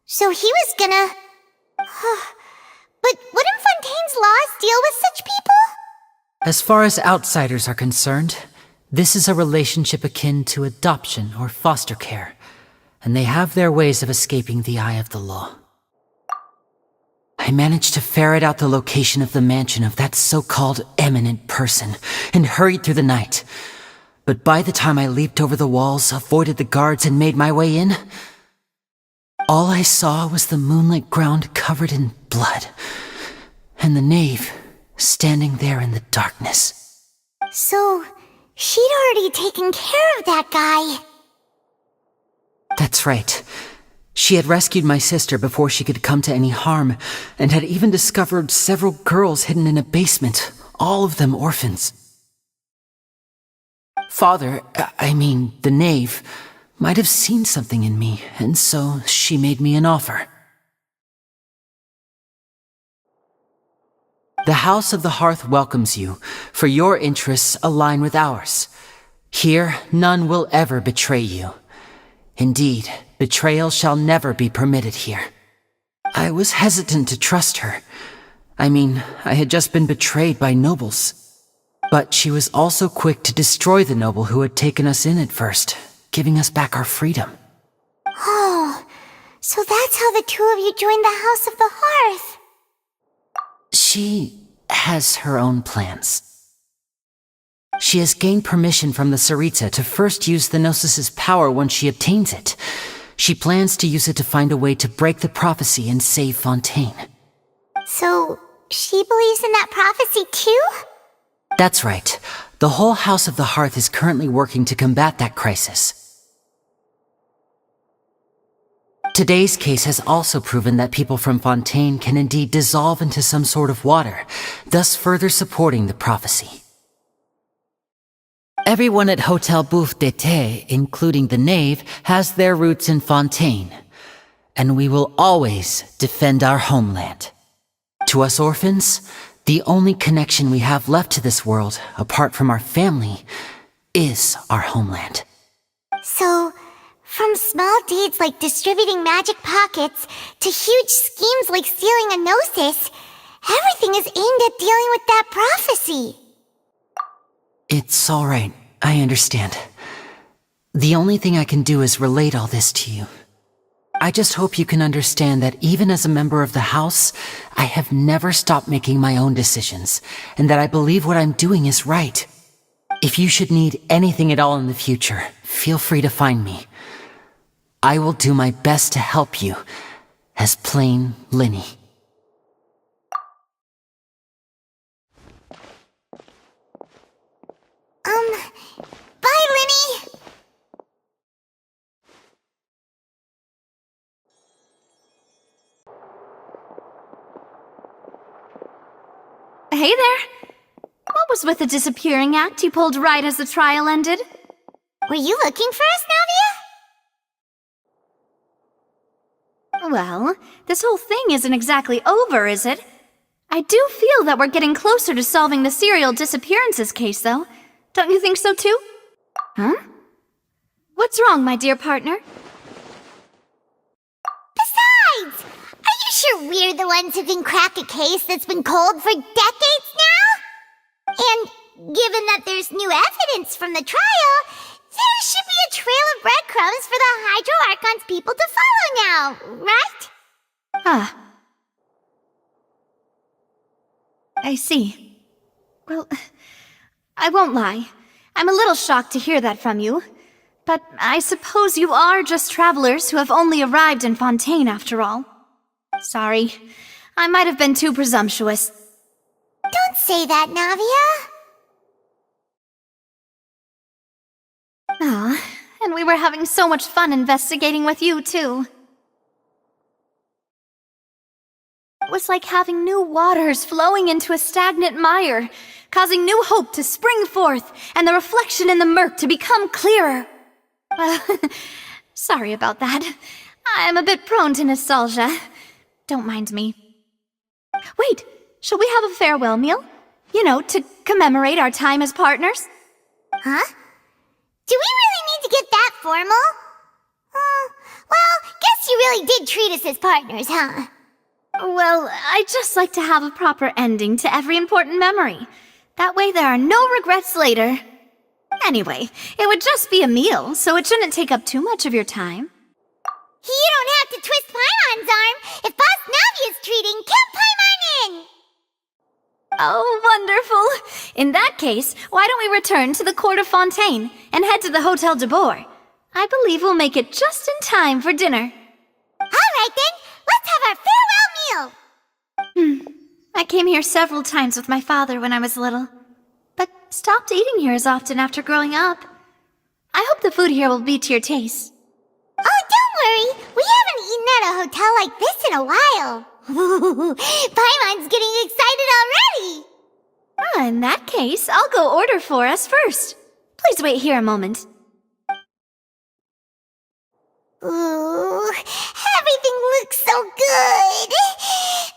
So he was gonna... But wouldn't Fontaine's laws deal with such people? As far as outsiders are concerned, this is a relationship akin to adoption or foster care, and they have their ways of escaping the eye of the law. I managed to ferret out the location of the mansion of that so-called eminent person and hurried through the night. But by the time I leaped over the walls, avoided the guards, and made my way in, all I saw was the moonlit ground covered in blood, and the knave standing there in the darkness. So, she'd already taken care of that guy. That's right. She had rescued my sister before she could come to any harm, and had even discovered several girls hidden in a basement, all of them orphans. Father, the knave, might have seen something in me, and so she made me an offer. The House of the Hearth welcomes you, for your interests align with ours. Here, none will ever betray you. Indeed, betrayal shall never be permitted here. I was hesitant to trust her. I had just been betrayed by nobles. But she was also quick to destroy the noble who had taken us in at first, giving us back our freedom. Oh, so that's how the two of you joined the House of the Hearth. She has her own plans. She has gained permission from the Tsaritsa to first use the Gnosis' power once she obtains it. She plans to use it to find a way to break the prophecy and save Fontaine. So, she believes in that prophecy too? That's right. The whole House of the Hearth is currently working to combat that crisis. Today's case has also proven that people from Fontaine can indeed dissolve into some sort of water, thus further supporting the prophecy. Everyone at Hotel Bouffe d'été, including the knave, has their roots in Fontaine, and we will always defend our homeland. To us orphans, the only connection we have left to this world, apart from our family, is our homeland. So, from small deeds like distributing magic pockets to huge schemes like stealing a Gnosis, everything is aimed at dealing with that prophecy. It's alright. I understand. The only thing I can do is relate all this to you. I just hope you can understand that even as a member of the House, I have never stopped making my own decisions, and that I believe what I'm doing is right. If you should need anything at all in the future, feel free to find me. I will do my best to help you, as plain Linny. Bye, Linny! Hey there! What was with the disappearing act you pulled right as the trial ended? Were you looking for us, Navia? Well, this whole thing isn't exactly over, is it? I do feel that we're getting closer to solving the serial disappearances case, though. Don't you think so, too? Huh? What's wrong, my dear partner? Besides, are you sure we're the ones who can crack a case that's been cold for decades now? And given that there's new evidence from the trial, there should be a trail of breadcrumbs for the Hydro Archon's people to follow now, right? Ah. I see. Well, I won't lie. I'm a little shocked to hear that from you. But I suppose you are just travelers who have only arrived in Fontaine after all. Sorry. I might have been too presumptuous. Don't say that, Navia. Ah, and we were having so much fun investigating with you, too. It was like having new waters flowing into a stagnant mire, causing new hope to spring forth, and the reflection in the murk to become clearer. Sorry about that. I'm a bit prone to nostalgia. Don't mind me. Wait, shall we have a farewell meal? You know, to commemorate our time as partners? Huh? Do we really need to get that formal? Well, guess you really did treat us as partners, huh? Well, I'd just like to have a proper ending to every important memory. That way there are no regrets later. Anyway, it would just be a meal, so it shouldn't take up too much of your time. You don't have to twist Paimon's arm. If Boss Navi is treating, count Paimon in! Oh, wonderful! In that case, why don't we return to the court of Fontaine and head to the Hotel de Boer? I believe we'll make it just in time for dinner. Alright then, let's have our farewell meal! I came here several times with my father when I was little, but stopped eating here as often after growing up. I hope the food here will be to your taste. Oh, don't worry! We haven't eaten at a hotel like this in a while. Paimon's getting excited already! In that case, I'll go order for us first. Please wait here a moment. Ooh, everything looks so good!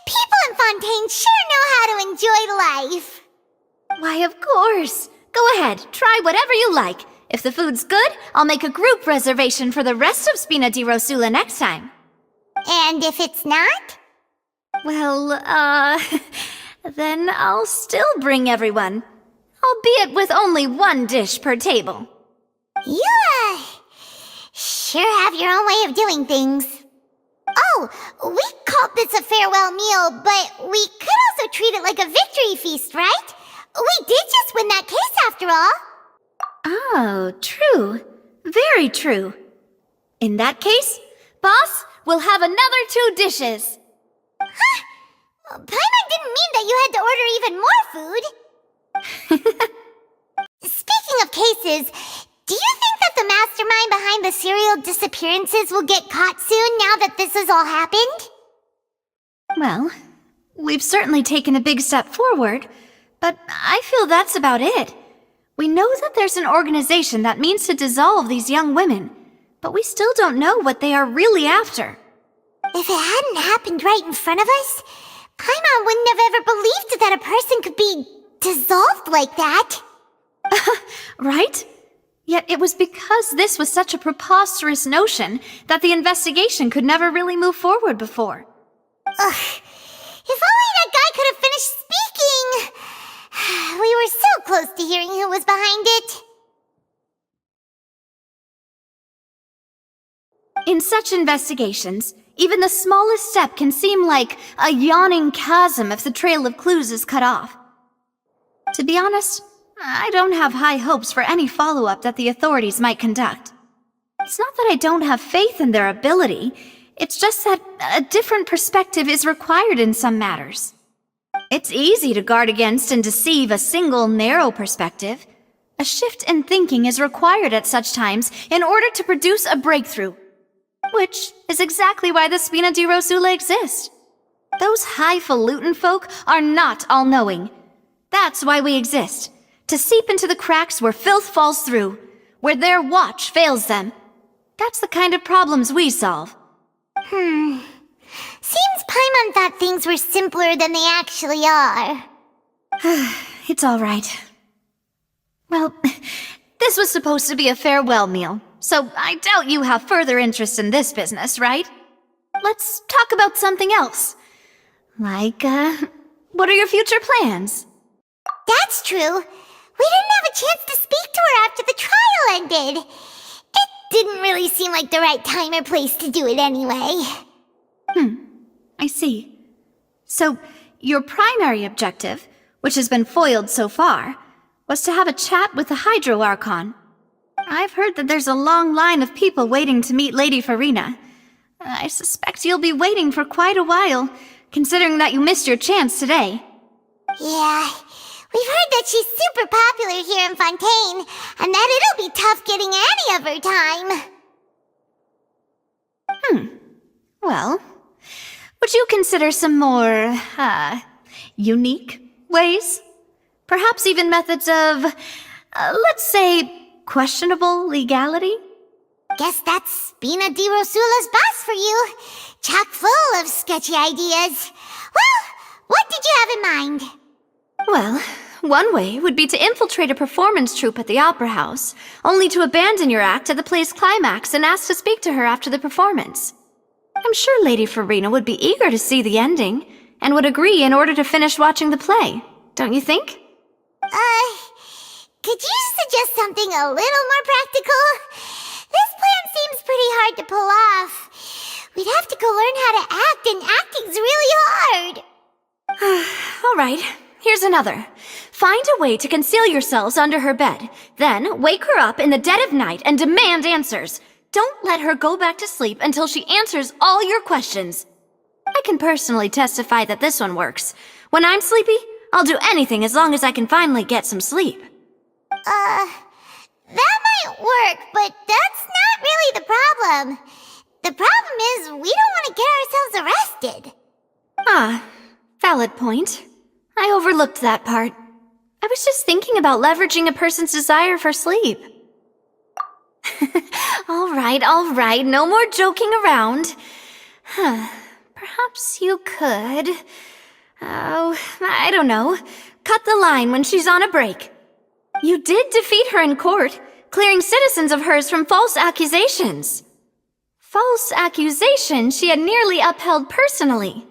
People in Fontaine sure know how to enjoy life! Why, of course. Go ahead, try whatever you like. If the food's good, I'll make a group reservation for the rest of Spina di Rosula next time. And if it's not? Well, then I'll still bring everyone. Albeit with only one dish per table. You, sure have your own way of doing things. Oh, we called this a farewell meal, but we could also treat it like a victory feast, right? We did just win that case after all. Oh, true. Very true. In that case, boss, we'll have another 2 dishes. Huh? Paimon didn't mean that you had to order even more food. Speaking of cases, do you think that the mastermind behind the serial disappearances will get caught soon now that this has all happened? Well, we've certainly taken a big step forward, but I feel that's about it. We know that there's an organization that means to dissolve these young women, but we still don't know what they are really after. If it hadn't happened right in front of us, Paimon wouldn't have ever believed that a person could be dissolved like that. Right? Yet it was because this was such a preposterous notion that the investigation could never really move forward before. Ugh. If only that guy could have finished speaking! We were so close to hearing who was behind it. In such investigations, even the smallest step can seem like a yawning chasm if the trail of clues is cut off. To be honest, I don't have high hopes for any follow-up that the authorities might conduct. It's not that I don't have faith in their ability, it's just that a different perspective is required in some matters. It's easy to guard against and deceive a single narrow perspective. A shift in thinking is required at such times in order to produce a breakthrough. Which is exactly why the Spina di Rosula exist. Those highfalutin folk are not all-knowing. That's why we exist. To seep into the cracks where filth falls through, where their watch fails them. That's the kind of problems we solve. Seems Paimon thought things were simpler than they actually are. It's all right. Well, this was supposed to be a farewell meal, so I doubt you have further interest in this business, right? Let's talk about something else. Like, what are your future plans? That's true. We didn't have a chance to speak to her after the trial ended. It didn't really seem like the right time or place to do it anyway. I see. So, your primary objective, which has been foiled so far, was to have a chat with the Hydro Archon. I've heard that there's a long line of people waiting to meet Lady Farina. I suspect you'll be waiting for quite a while, considering that you missed your chance today. Yeah, we've heard that she's super popular here in Fontaine, and that it'll be tough getting any of her time. Well, would you consider some more, unique ways? Perhaps even methods of, let's say, questionable legality? Guess that's Spina di Rosula's boss for you. Chock full of sketchy ideas. Well, what did you have in mind? Well, one way would be to infiltrate a performance troupe at the Opera House, only to abandon your act at the play's climax and ask to speak to her after the performance. I'm sure Lady Farina would be eager to see the ending, and would agree in order to finish watching the play, don't you think? Could you suggest something a little more practical? This plan seems pretty hard to pull off. We'd have to go learn how to act, and acting's really hard. All right, here's another. Find a way to conceal yourselves under her bed. Then wake her up in the dead of night and demand answers. Don't let her go back to sleep until she answers all your questions. I can personally testify that this one works. When I'm sleepy, I'll do anything as long as I can finally get some sleep. That might work, but that's not really the problem. The problem is we don't want to get ourselves arrested. Valid point. I overlooked that part. I was just thinking about leveraging a person's desire for sleep. All right, no more joking around. Perhaps you could... I don't know. Cut the line when she's on a break. You did defeat her in court, clearing citizens of hers from false accusations. False accusations she had nearly upheld personally.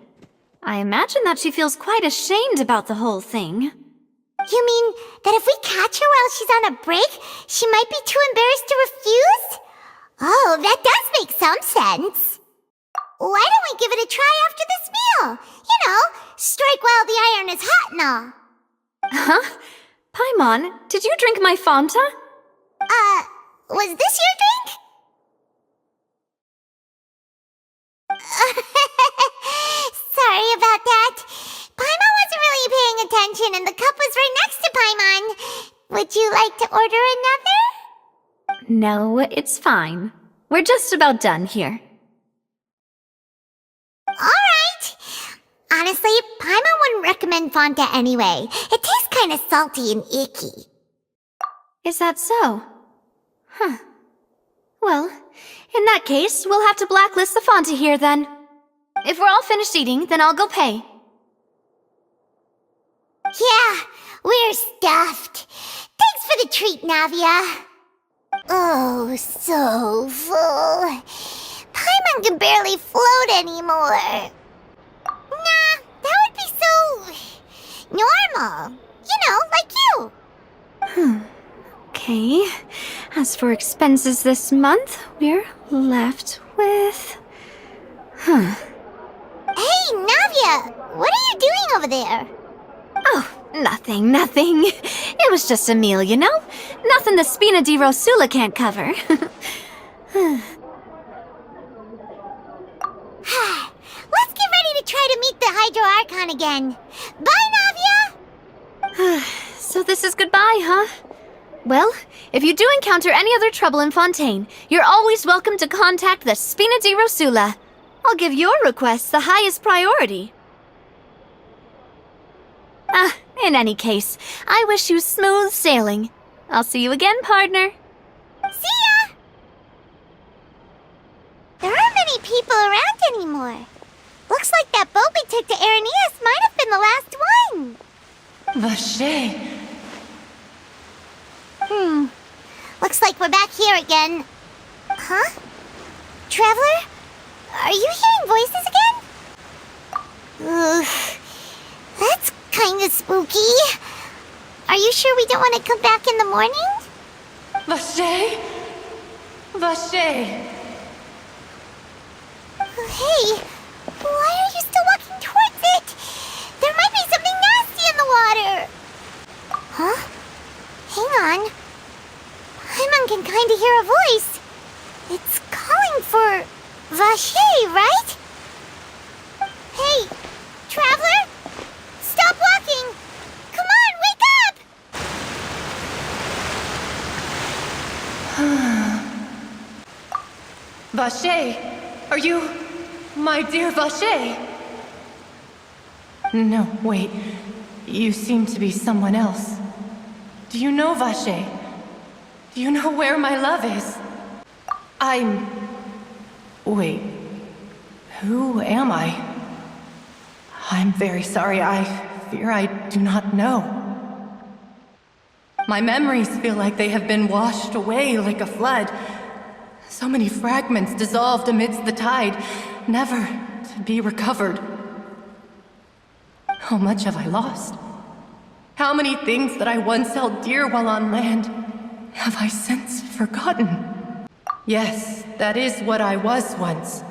I imagine that she feels quite ashamed about the whole thing. You mean that if we catch her while she's on a break, she might be too embarrassed to refuse? Oh, that does make some sense. Why don't we give it a try after this meal? You know, strike while the iron is hot and all. Huh? Paimon, did you drink my Fanta? Was this your drink? Sorry about that. Paimon wasn't really paying attention and the cup was right next to Paimon. Would you like to order another? No, it's fine. We're just about done here. Alright. Honestly, Paimon wouldn't recommend Fanta anyway. It tastes kind of salty and icky. Is that so? Huh. Well, in that case, we'll have to blacklist the Fanta here then. If we're all finished eating, then I'll go pay. Yeah, we're stuffed. Thanks for the treat, Navia. Oh, so full. Paimon can barely float anymore. Nah, that would be so... normal. You know, like you. Okay. As for expenses this month, we're left with... Hey, Navia! What are you doing over there? Oh, nothing. It was just a meal, you know? Nothing the Spina di Rosula can't cover. Let's get ready to try to meet the Hydro Archon again. Bye, Navia! So this is goodbye, huh? Well, if you do encounter any other trouble in Fontaine, you're always welcome to contact the Spina di Rosula. I'll give your requests the highest priority. In any case, I wish you smooth sailing. I'll see you again, partner. See ya! There aren't many people around anymore. Looks like that boat we took to Irenaeus might have been the last one. Vache. Looks like we're back here again. Huh? Traveler? Are you hearing voices again? Ugh. That's kinda spooky. Are you sure we don't want to come back in the morning? Vache? Vache. Hey, why are you still walking towards it? There might be something nasty in the water. Huh? Hang on. Paimon can kinda hear a voice. It's calling for Vache, right? Hey, Traveler? Stop walking! Come on, wake up! Vache, are you... my dear Vache? No, wait. You seem to be someone else. Do you know Vache? Do you know where my love is? Wait. Who am I? I'm very sorry. I fear I do not know. My memories feel like they have been washed away like a flood. So many fragments dissolved amidst the tide, never to be recovered. How much have I lost? How many things that I once held dear while on land have I since forgotten? Yes, that is what I was once.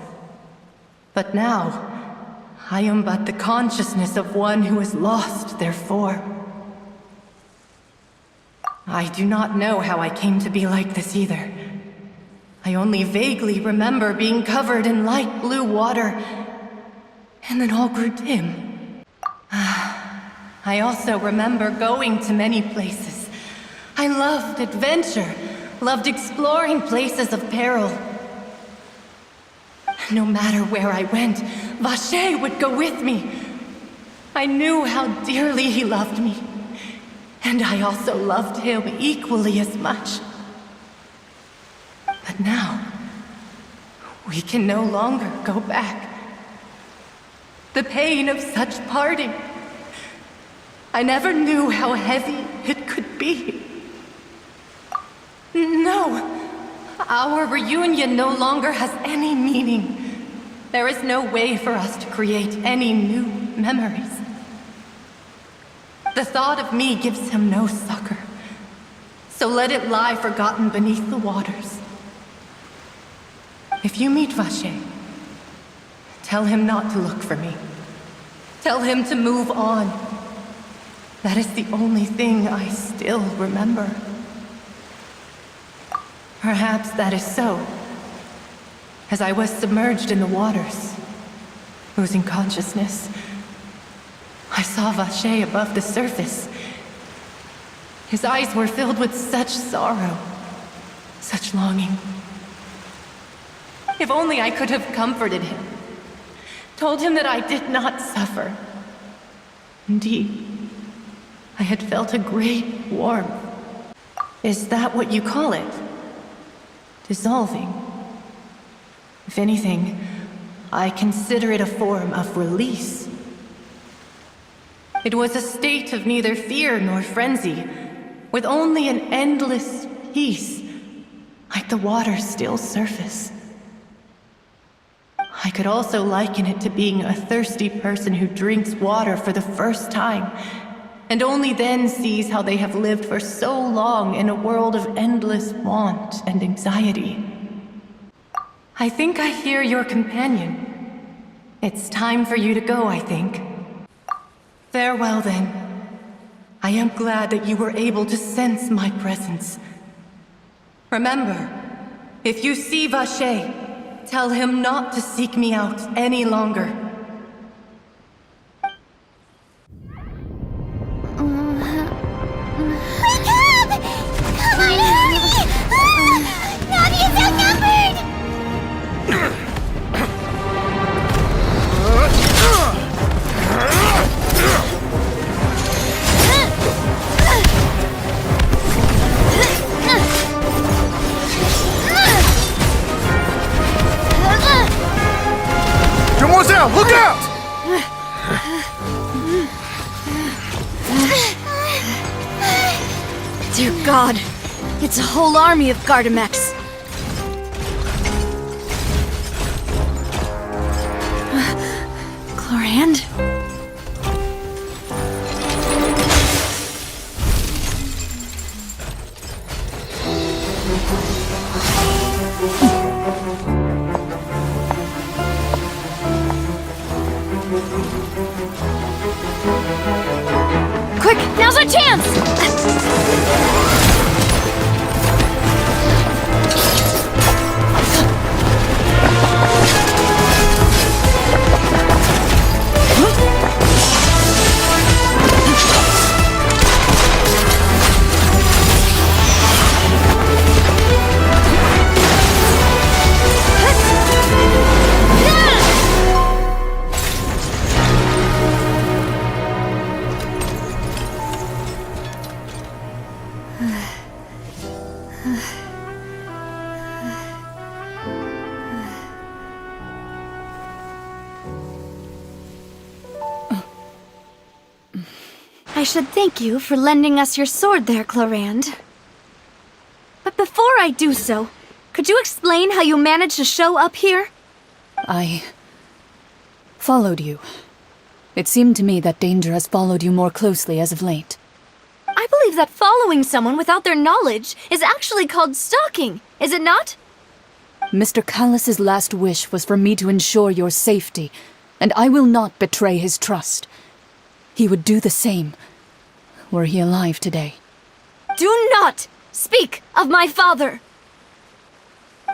But now, I am but the consciousness of one who is lost, therefore. I do not know how I came to be like this either. I only vaguely remember being covered in light blue water, and then all grew dim. I also remember going to many places. I loved adventure, loved exploring places of peril. No matter where I went, Vache would go with me. I knew how dearly he loved me, and I also loved him equally as much. But now, we can no longer go back. The pain of such parting, I never knew how heavy it could be. No, our reunion no longer has any meaning. There is no way for us to create any new memories. The thought of me gives him no succor, so let it lie forgotten beneath the waters. If you meet Vache, tell him not to look for me. Tell him to move on. That is the only thing I still remember. Perhaps that is so. As I was submerged in the waters, losing consciousness, I saw Vache above the surface. His eyes were filled with such sorrow, such longing. If only I could have comforted him, told him that I did not suffer. Indeed, I had felt a great warmth. Is that what you call it? Dissolving? If anything, I consider it a form of release. It was a state of neither fear nor frenzy, with only an endless peace, like the water's still surface. I could also liken it to being a thirsty person who drinks water for the first time and only then sees how they have lived for so long in a world of endless want and anxiety. I think I hear your companion. It's time for you to go, I think. Farewell, then. I am glad that you were able to sense my presence. Remember, if you see Vacher, tell him not to seek me out any longer. Demoiselle, look out! Dear God, it's a whole army of Gardamex. Chlorand? Quick, now's our chance! I should thank you for lending us your sword there, Chlorand. But before I do so, could you explain how you managed to show up here? I followed you. It seemed to me that danger has followed you more closely as of late. I believe that following someone without their knowledge is actually called stalking, is it not? Mr. Callus's last wish was for me to ensure your safety, and I will not betray his trust. He would do the same, were he alive today. Do not speak of my father!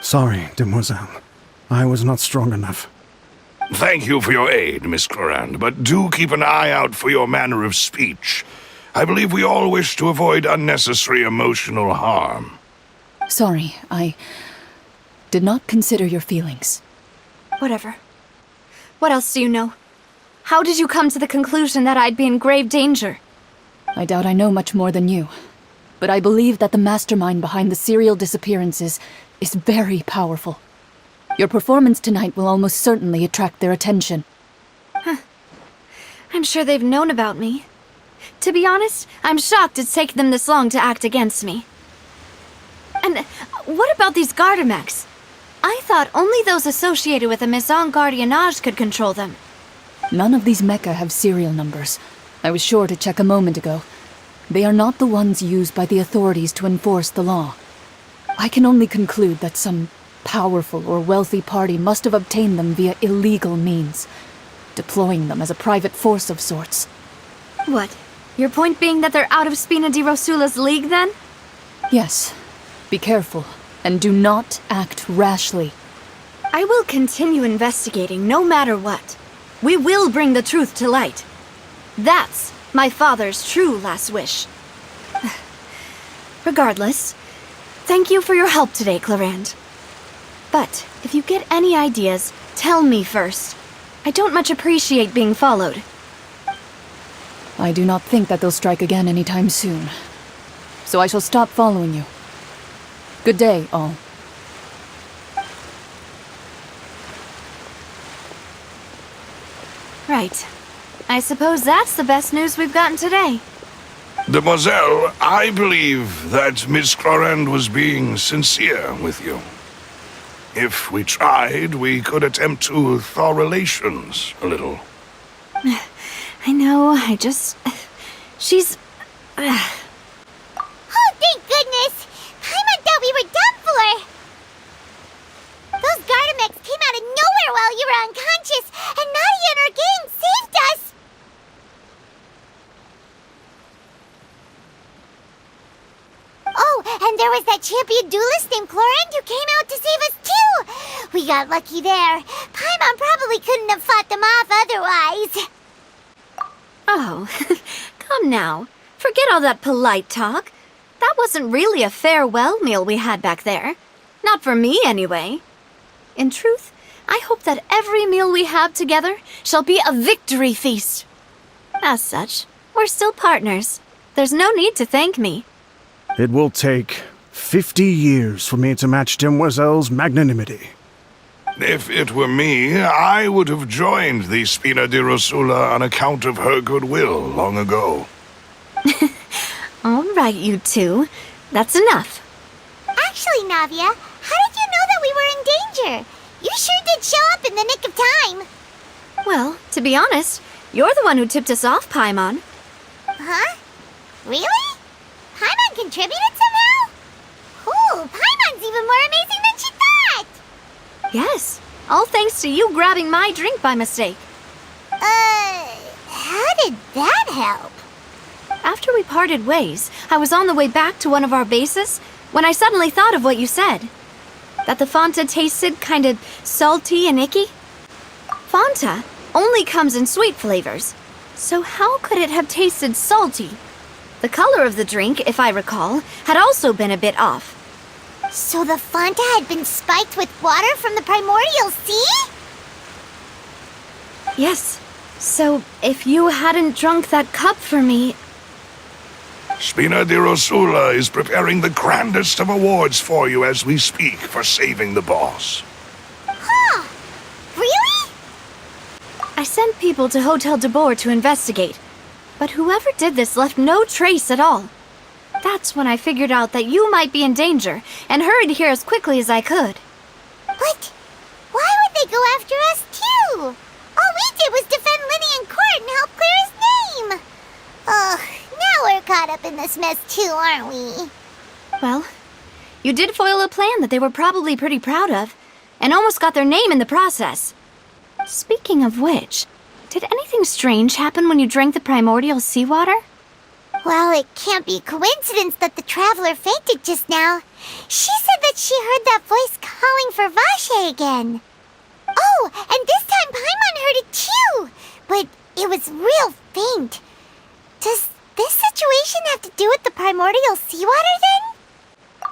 Sorry, Demoiselle. I was not strong enough. Thank you for your aid, Miss Clorand, but do keep an eye out for your manner of speech. I believe we all wish to avoid unnecessary emotional harm. Sorry, I did not consider your feelings. Whatever. What else do you know? How did you come to the conclusion that I'd be in grave danger? I doubt I know much more than you, but I believe that the mastermind behind the serial disappearances is very powerful. Your performance tonight will almost certainly attract their attention. I'm sure they've known about me. To be honest, I'm shocked it's taken them this long to act against me. And what about these Gardamex? I thought only those associated with the Maison Gardiennage could control them. None of these mecha have serial numbers. I was sure to check a moment ago. They are not the ones used by the authorities to enforce the law. I can only conclude that some powerful or wealthy party must have obtained them via illegal means, deploying them as a private force of sorts. What? Your point being that they're out of Spina di Rosula's league, then? Yes. Be careful, and do not act rashly. I will continue investigating no matter what. We will bring the truth to light. That's my father's true last wish. Regardless, thank you for your help today, Clorand. But if you get any ideas, tell me first. I don't much appreciate being followed. I do not think that they'll strike again anytime soon. So I shall stop following you. Good day, all. Right. I suppose that's the best news we've gotten today. Demoiselle, I believe that Miss Clorand was being sincere with you. If we tried, we could attempt to thaw relations a little. I know, I just... She's... Oh, thank goodness! Paimon thought we were done for! Those Gardamex came out of nowhere while you were unconscious, and Nadia and her gang saved us! Oh, and there was that champion duelist named Chlorant who came out to save us too! We got lucky there. Paimon probably couldn't have fought them off otherwise. Oh, come now. Forget all that polite talk. That wasn't really a farewell meal we had back there. Not for me, anyway. In truth, I hope that every meal we have together shall be a victory feast. As such, we're still partners. There's no need to thank me. It will take 50 years for me to match Demoiselle's magnanimity. If it were me, I would have joined the Spina di Rosula on account of her goodwill long ago. All right, you two. That's enough. Actually, Navia, how did you know that we were in danger? You sure did show up in the nick of time. Well, to be honest, you're the one who tipped us off, Paimon. Huh? Really? Paimon contributed somehow? Ooh, Paimon's even more amazing than she thought! Yes, all thanks to you grabbing my drink by mistake. How did that help? After we parted ways, I was on the way back to one of our bases when I suddenly thought of what you said. That the Fanta tasted kind of salty and icky. Fanta only comes in sweet flavors, so how could it have tasted salty? The color of the drink, if I recall, had also been a bit off. So the Fanta had been spiked with water from the primordial sea? Yes. So if you hadn't drunk that cup for me... Spina di Rosula is preparing the grandest of awards for you as we speak for saving the boss. Huh? Really? I sent people to Hotel de Boer to investigate, but whoever did this left no trace at all. That's when I figured out that you might be in danger and hurried here as quickly as I could. But why would they go after us too? All we did was defend Linny in court and help clear his name. Ugh, now we're caught up in this mess too, aren't we? Well, you did foil a plan that they were probably pretty proud of, and almost got their name in the process. Speaking of which, did anything strange happen when you drank the primordial seawater? Well, it can't be coincidence that the traveler fainted just now. She said that she heard that voice calling for Vache again. Oh, and this time Paimon heard it too, but it was real faint. Does this situation have to do with the primordial seawater then?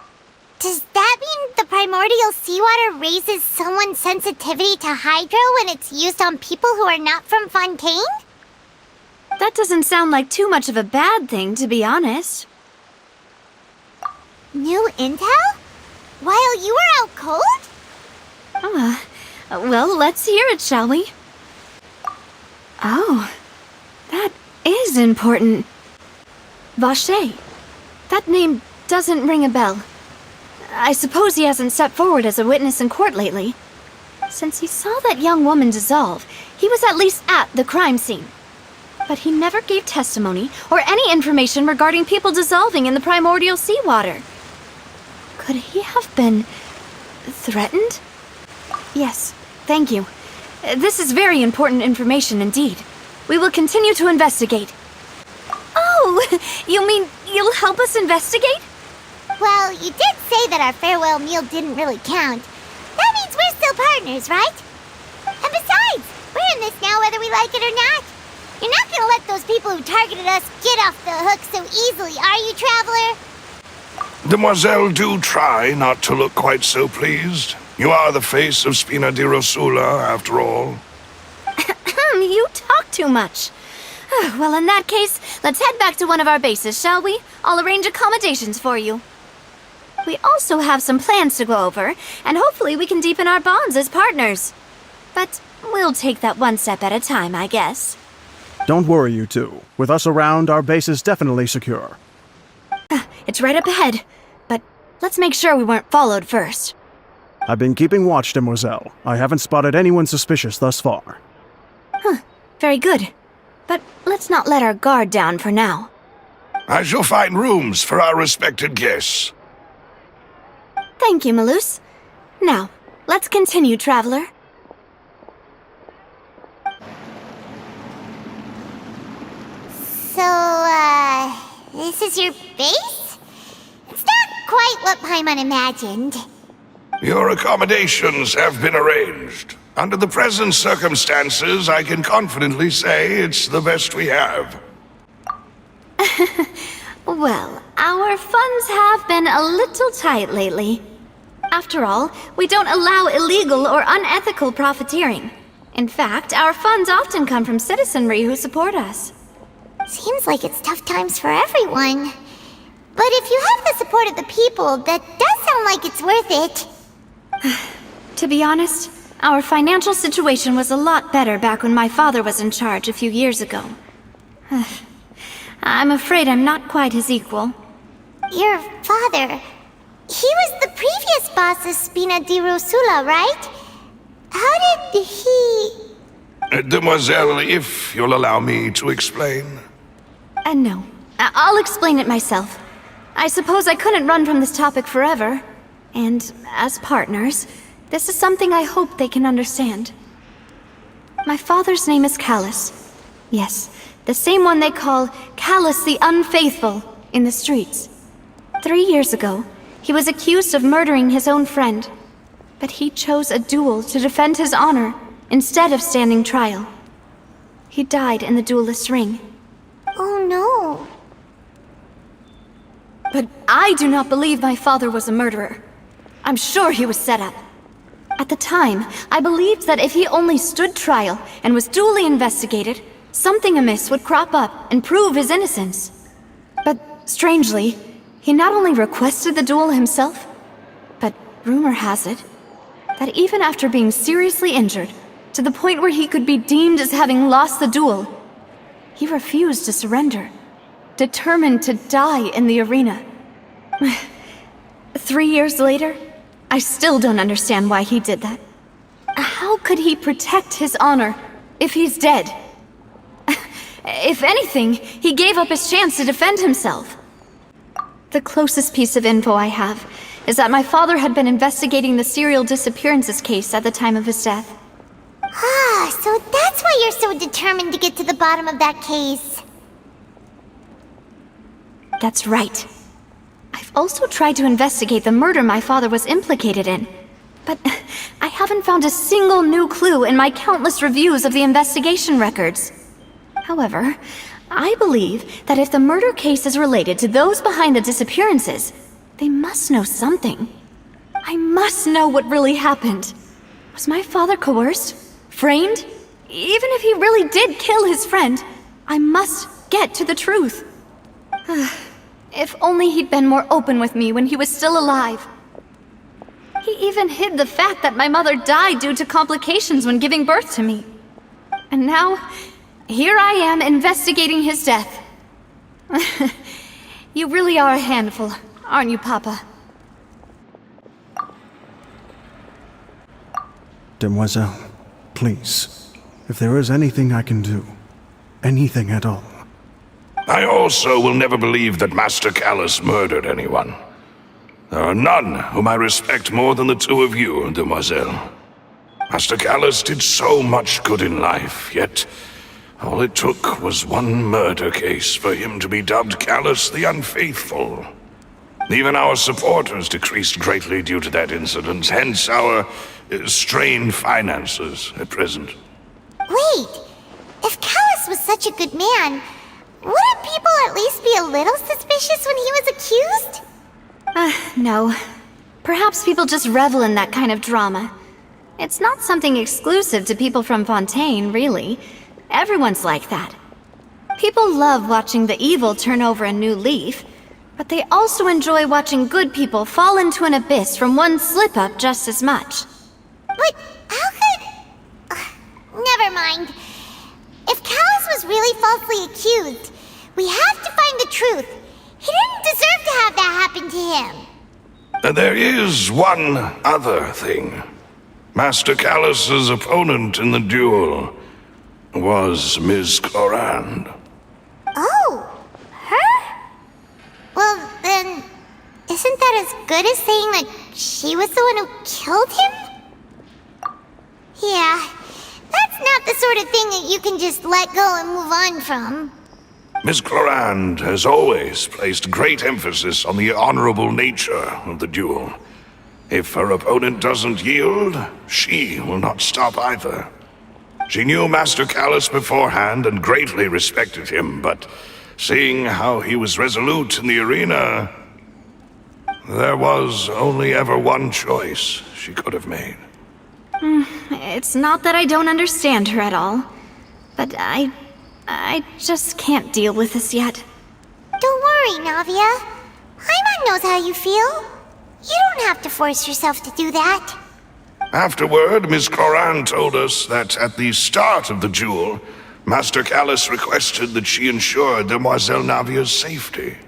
Does that mean the primordial seawater raises someone's sensitivity to hydro when it's used on people who are not from Fontaine? That doesn't sound like too much of a bad thing, to be honest. New intel? While you were out cold? Well, let's hear it, shall we? Oh, that is important. Vache. That name doesn't ring a bell. I suppose he hasn't stepped forward as a witness in court lately. Since he saw that young woman dissolve, he was at least at the crime scene. But he never gave testimony or any information regarding people dissolving in the primordial seawater. Could he have been threatened? Yes, thank you. This is very important information indeed. We will continue to investigate. Oh, you mean you'll help us investigate? Well, you did say that our farewell meal didn't really count. That means we're still partners, right? And besides, we're in this now whether we like it or not. You're not gonna let those people who targeted us get off the hook so easily, are you, Traveler? Demoiselle, do try not to look quite so pleased. You are the face of Spina di Rosula, after all. You talk too much. Well, in that case, let's head back to one of our bases, shall we? I'll arrange accommodations for you. We also have some plans to go over, and hopefully we can deepen our bonds as partners. But we'll take that one step at a time, I guess. Don't worry, you two. With us around, our base is definitely secure. It's right up ahead, but let's make sure we weren't followed first. I've been keeping watch, Demoiselle. I haven't spotted anyone suspicious thus far. Very good. But let's not let our guard down for now. I shall find rooms for our respected guests. Thank you, Malus. Now, let's continue, traveler. So, this is your base? It's not quite what Paimon imagined. Your accommodations have been arranged. Under the present circumstances, I can confidently say it's the best we have. Well, our funds have been a little tight lately. After all, we don't allow illegal or unethical profiteering. In fact, our funds often come from citizenry who support us. Seems like it's tough times for everyone. But if you have the support of the people, that does sound like it's worth it. To be honest, our financial situation was a lot better back when my father was in charge a few years ago. I'm afraid I'm not quite his equal. Your father... he was the previous boss of Spina di Rosula, right? How did he... Demoiselle, if you'll allow me to explain. No. I'll explain it myself. I suppose I couldn't run from this topic forever. And as partners, this is something I hope they can understand. My father's name is Callus. Yes, the same one they call Callus the Unfaithful in the streets. 3 years ago, he was accused of murdering his own friend. But he chose a duel to defend his honor instead of standing trial. He died in the duelist's ring. Oh no. But I do not believe my father was a murderer. I'm sure he was set up. At the time, I believed that if he only stood trial and was duly investigated, something amiss would crop up and prove his innocence. But strangely, he not only requested the duel himself, but rumor has it that even after being seriously injured, to the point where he could be deemed as having lost the duel, he refused to surrender, determined to die in the arena. 3 years later, I still don't understand why he did that. How could he protect his honor if he's dead? If anything, he gave up his chance to defend himself. The closest piece of info I have is that my father had been investigating the serial disappearances case at the time of his death. Ah, so that's why you're so determined to get to the bottom of that case. That's right. I've also tried to investigate the murder my father was implicated in, but I haven't found a single new clue in my countless reviews of the investigation records. However, I believe that if the murder case is related to those behind the disappearances, they must know something. I must know what really happened. Was my father coerced? Framed? Even if he really did kill his friend, I must get to the truth. If only he'd been more open with me when he was still alive. He even hid the fact that my mother died due to complications when giving birth to me. And now, here I am investigating his death. You really are a handful, aren't you, Papa? Demoiselle, please, if there is anything I can do, anything at all. I also will never believe that Master Callus murdered anyone. There are none whom I respect more than the two of you, Demoiselle. Master Callus did so much good in life, yet all it took was one murder case for him to be dubbed Callus the Unfaithful. Even our supporters decreased greatly due to that incident, hence our strained finances at present. Wait, if Callus was such a good man, wouldn't people at least be a little suspicious when he was accused? No. Perhaps people just revel in that kind of drama. It's not something exclusive to people from Fontaine, really. Everyone's like that. People love watching the evil turn over a new leaf, but they also enjoy watching good people fall into an abyss from one slip-up just as much. But how could... never mind. If Callus was really falsely accused, we have to find the truth. He didn't deserve to have that happen to him. There is one other thing. Master Callus's opponent in the duel was Ms. Clorand. Oh, her? Isn't that as good as saying that she was the one who killed him? Yeah, that's not the sort of thing that you can just let go and move on from. Miss Clorand has always placed great emphasis on the honorable nature of the duel. If her opponent doesn't yield, she will not stop either. She knew Master Callus beforehand and greatly respected him, but seeing how he was resolute in the arena, there was only ever one choice she could have made. It's not that I don't understand her at all, but I just can't deal with this yet. Don't worry, Navia. Paimon knows how you feel. You don't have to force yourself to do that. Afterward, Miss Clorand told us that at the start of the duel, Master Callus requested that she ensure Demoiselle Navia's safety.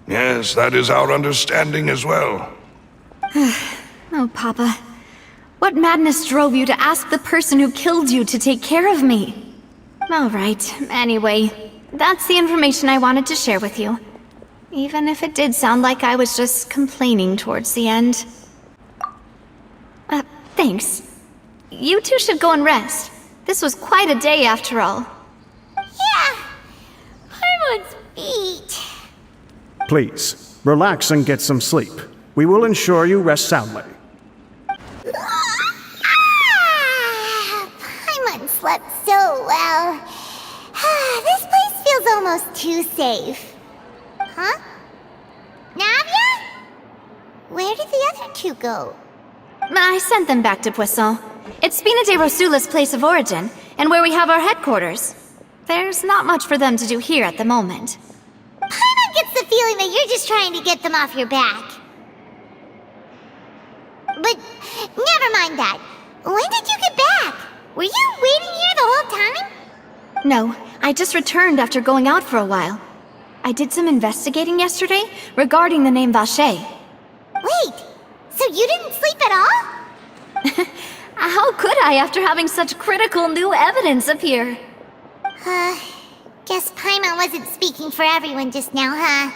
Yes, that is our understanding as well. Oh, Papa. What madness drove you to ask the person who killed you to take care of me? All right, anyway, that's the information I wanted to share with you. Even if it did sound like I was just complaining towards the end. Thanks. You two should go and rest. This was quite a day after all. Yeah, Paimon's beat. Please, relax and get some sleep. We will ensure you rest soundly. Paimon slept so well. This place feels almost too safe. Huh? Navia? Where did the other two go? I sent them back to Poisson. It's Spina de Rosula's place of origin, and where we have our headquarters. There's not much for them to do here at the moment. Paimon gets the feeling that you're just trying to get them off your back. But never mind that. When did you get back? Were you waiting here the whole time? No, I just returned after going out for a while. I did some investigating yesterday regarding the name Vacher. Wait, so you didn't sleep at all? How could I after having such critical new evidence appear? Guess Paimon wasn't speaking for everyone just now, huh?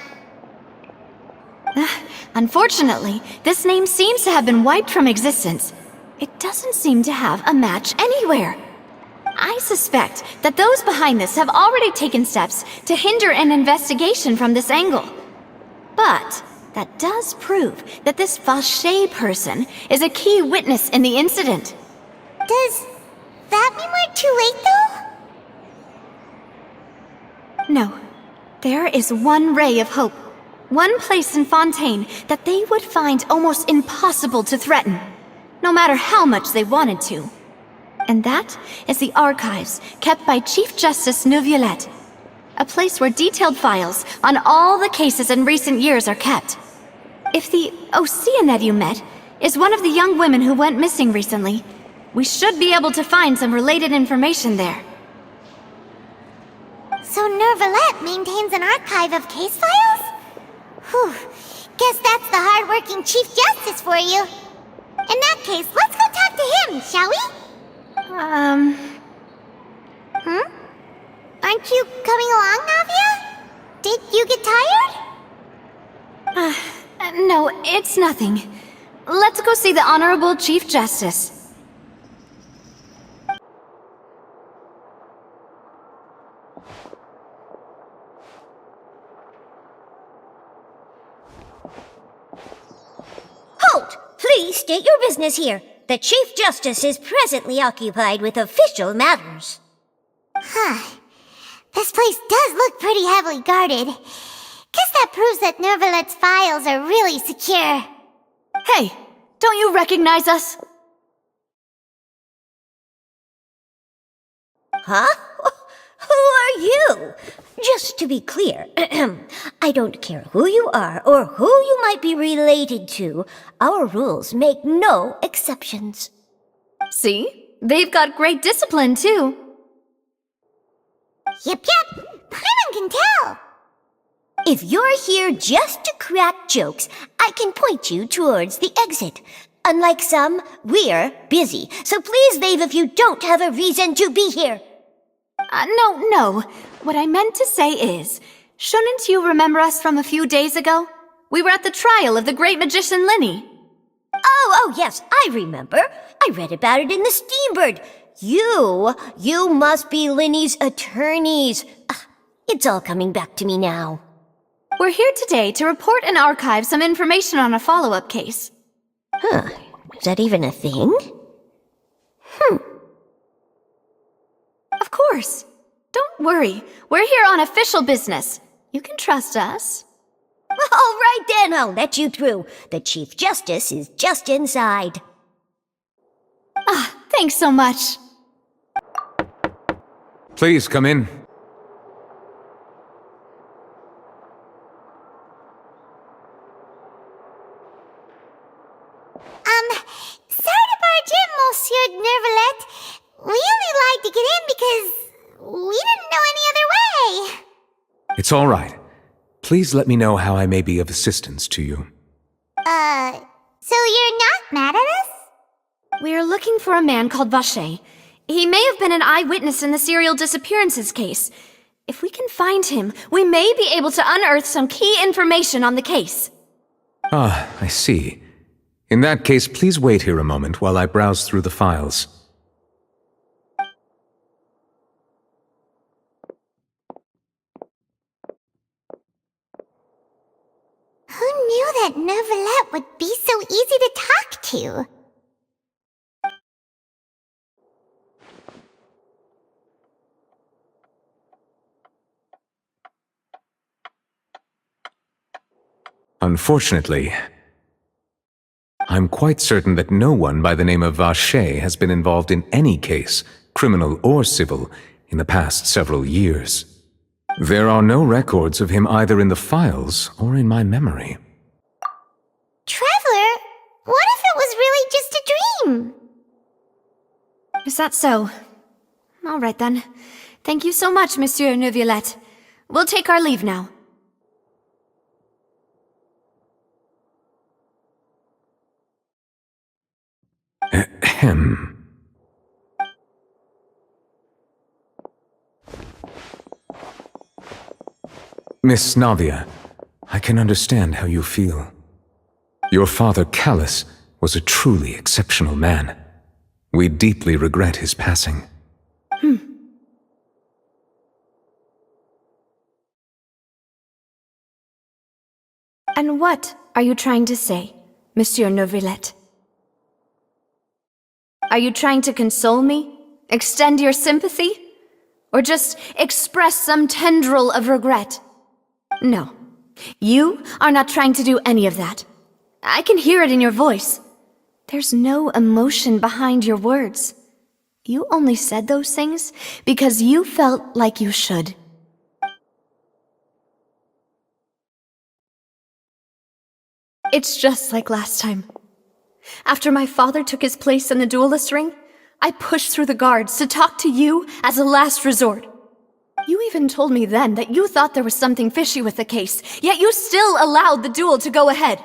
Unfortunately, this name seems to have been wiped from existence. It doesn't seem to have a match anywhere. I suspect that those behind this have already taken steps to hinder an investigation from this angle. But that does prove that this Vacher person is a key witness in the incident. Does that mean we're too late, though? No. There is one ray of hope. One place in Fontaine that they would find almost impossible to threaten, no matter how much they wanted to. And that is the archives kept by Chief Justice Neuvillette. A place where detailed files on all the cases in recent years are kept. If the Oceanette you met is one of the young women who went missing recently, we should be able to find some related information there. So Neuvillette maintains an archive of case files? Whew, guess that's the hard-working Chief Justice for you. In that case, let's go talk to him, shall we? Aren't you coming along, Navia? Did you get tired? No, it's nothing. Let's go see the Honorable Chief Justice. Halt! Please state your business here. The Chief Justice is presently occupied with official matters. Huh. This place does look pretty heavily guarded. Guess that proves that Neuvillette's files are really secure. Hey, don't you recognize us? Huh? Who are you? Just to be clear, I don't care who you are or who you might be related to. Our rules make no exceptions. See? They've got great discipline, too. Yep. Paimon can tell. If you're here just to crack jokes, I can point you towards the exit. Unlike some, we're busy, so please leave if you don't have a reason to be here. No. What I meant to say is, shouldn't you remember us from a few days ago? We were at the trial of the great magician Linny. Oh, yes, I remember. I read about it in the Steambird. You must be Linny's attorneys. It's all coming back to me now. We're here today to report and archive some information on a follow-up case. Huh. Is that even a thing? Of course. Don't worry. We're here on official business. You can trust us. All right then, I'll let you through. The Chief Justice is just inside. Thanks so much. Please come in. Sorry to barge in, Monsieur Nervalet. We only lied to get in because we didn't know any other way. It's all right. Please let me know how I may be of assistance to you. So you're not mad at us? We're looking for a man called Vacher. He may have been an eyewitness in the serial disappearances case. If we can find him, we may be able to unearth some key information on the case. Ah, I see. In that case, please wait here a moment while I browse through the files. Who knew that Nervalet would be so easy to talk to? Unfortunately, I'm quite certain that no one by the name of Vacher has been involved in any case, criminal or civil, in the past several years. There are no records of him either in the files or in my memory. Traveler, what if it was really just a dream? Is that so? All right then. Thank you so much, Monsieur Neuvillette. We'll take our leave now. Ahem. Miss Navia, I can understand how you feel. Your father, Callus, was a truly exceptional man. We deeply regret his passing. And what are you trying to say, Monsieur Neuvillette? Are you trying to console me? Extend your sympathy? Or just express some tendril of regret? No. You are not trying to do any of that. I can hear it in your voice. There's no emotion behind your words. You only said those things because you felt like you should. It's just like last time. After my father took his place in the duelist ring, I pushed through the guards to talk to you as a last resort. You even told me then that you thought there was something fishy with the case, yet you still allowed the duel to go ahead.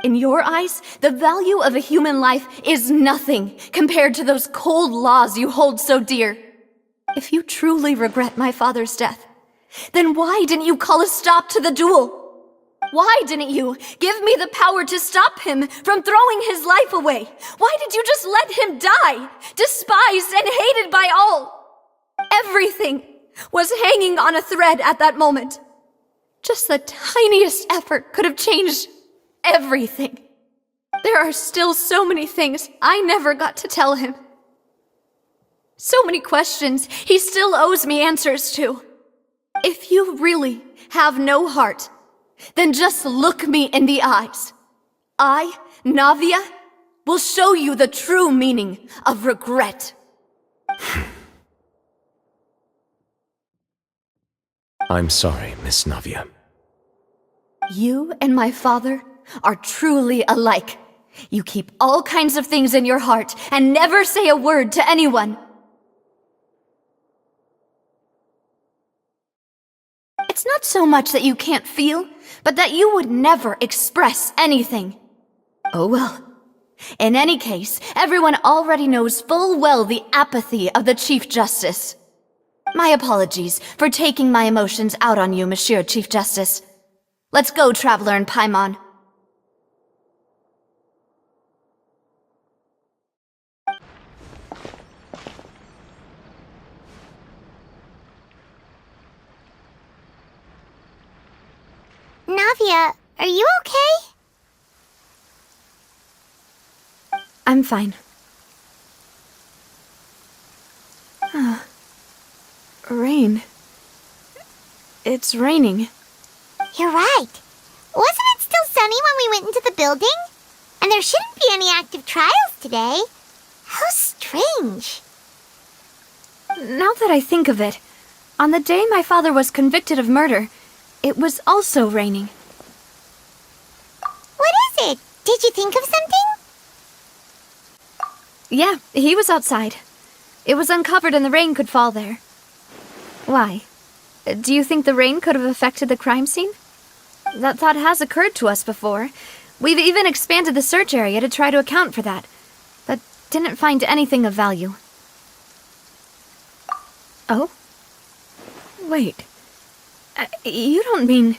In your eyes, the value of a human life is nothing compared to those cold laws you hold so dear. If you truly regret my father's death, then why didn't you call a stop to the duel? Why didn't you give me the power to stop him from throwing his life away? Why did you just let him die, despised and hated by all? Everything was hanging on a thread at that moment. Just the tiniest effort could have changed everything. There are still so many things I never got to tell him. So many questions he still owes me answers to. If you really have no heart, then just look me in the eyes. I, Navia, will show you the true meaning of regret. I'm sorry, Miss Navia. You and my father are truly alike. You keep all kinds of things in your heart and never say a word to anyone. It's not so much that you can't feel, but that you would never express anything. Oh well. In any case, everyone already knows full well the apathy of the Chief Justice. My apologies for taking my emotions out on you, Monsieur Chief Justice. Let's go, Traveler and Paimon. Navia, are you okay? I'm fine. Rain. It's raining. You're right. Wasn't it still sunny when we went into the building? And there shouldn't be any active trials today. How strange. Now that I think of it, on the day my father was convicted of murder, it was also raining. What is it? Did you think of something? Yeah, he was outside. It was uncovered and the rain could fall there. Why? Do you think the rain could have affected the crime scene? That thought has occurred to us before. We've even expanded the search area to try to account for that, but didn't find anything of value. Oh? Wait. You don't mean...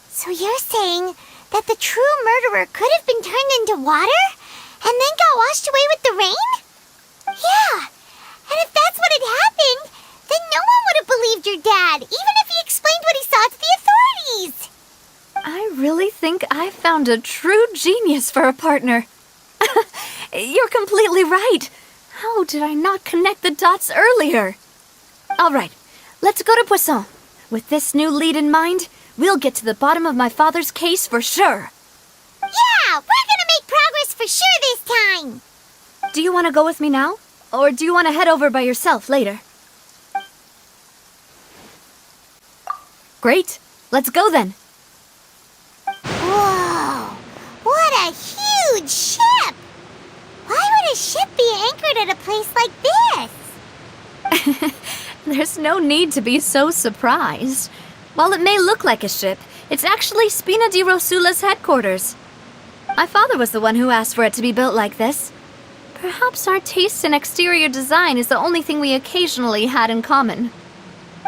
So you're saying that the true murderer could have been turned into water and then got washed away with the rain? Yeah, and if that's what had happened, then no one would have believed your dad, even if he explained what he saw to the authorities. I really think I found a true genius for a partner. You're completely right. How did I not connect the dots earlier? All right, let's go to Poisson. With this new lead in mind, we'll get to the bottom of my father's case for sure. Yeah, we're gonna make progress for sure this time. Do you want to go with me now? Or do you want to head over by yourself later? Great. Let's go then. Whoa, what a huge ship! Why would a ship be anchored at a place like this? There's no need to be so surprised. While it may look like a ship, it's actually Spina di Rosula's headquarters. My father was the one who asked for it to be built like this. Perhaps our taste in exterior design is the only thing we occasionally had in common.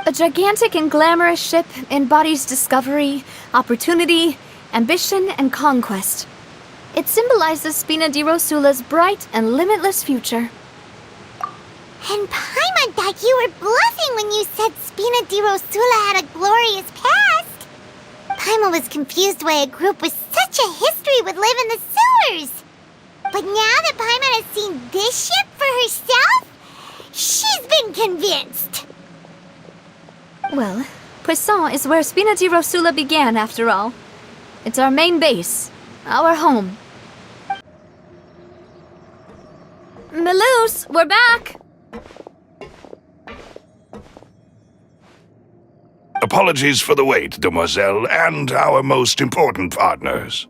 A gigantic and glamorous ship embodies discovery, opportunity, ambition, and conquest. It symbolizes Spina di Rosula's bright and limitless future. And Paimon thought you were bluffing when you said Spina di Rosula had a glorious past. Paimon was confused why a group with such a history would live in the sewers. But now that Paimon has seen this ship for herself, she's been convinced. Well, Poisson is where Spina di Rosula began, after all. It's our main base, our home. Melus, we're back! Apologies for the wait, demoiselle, and our most important partners.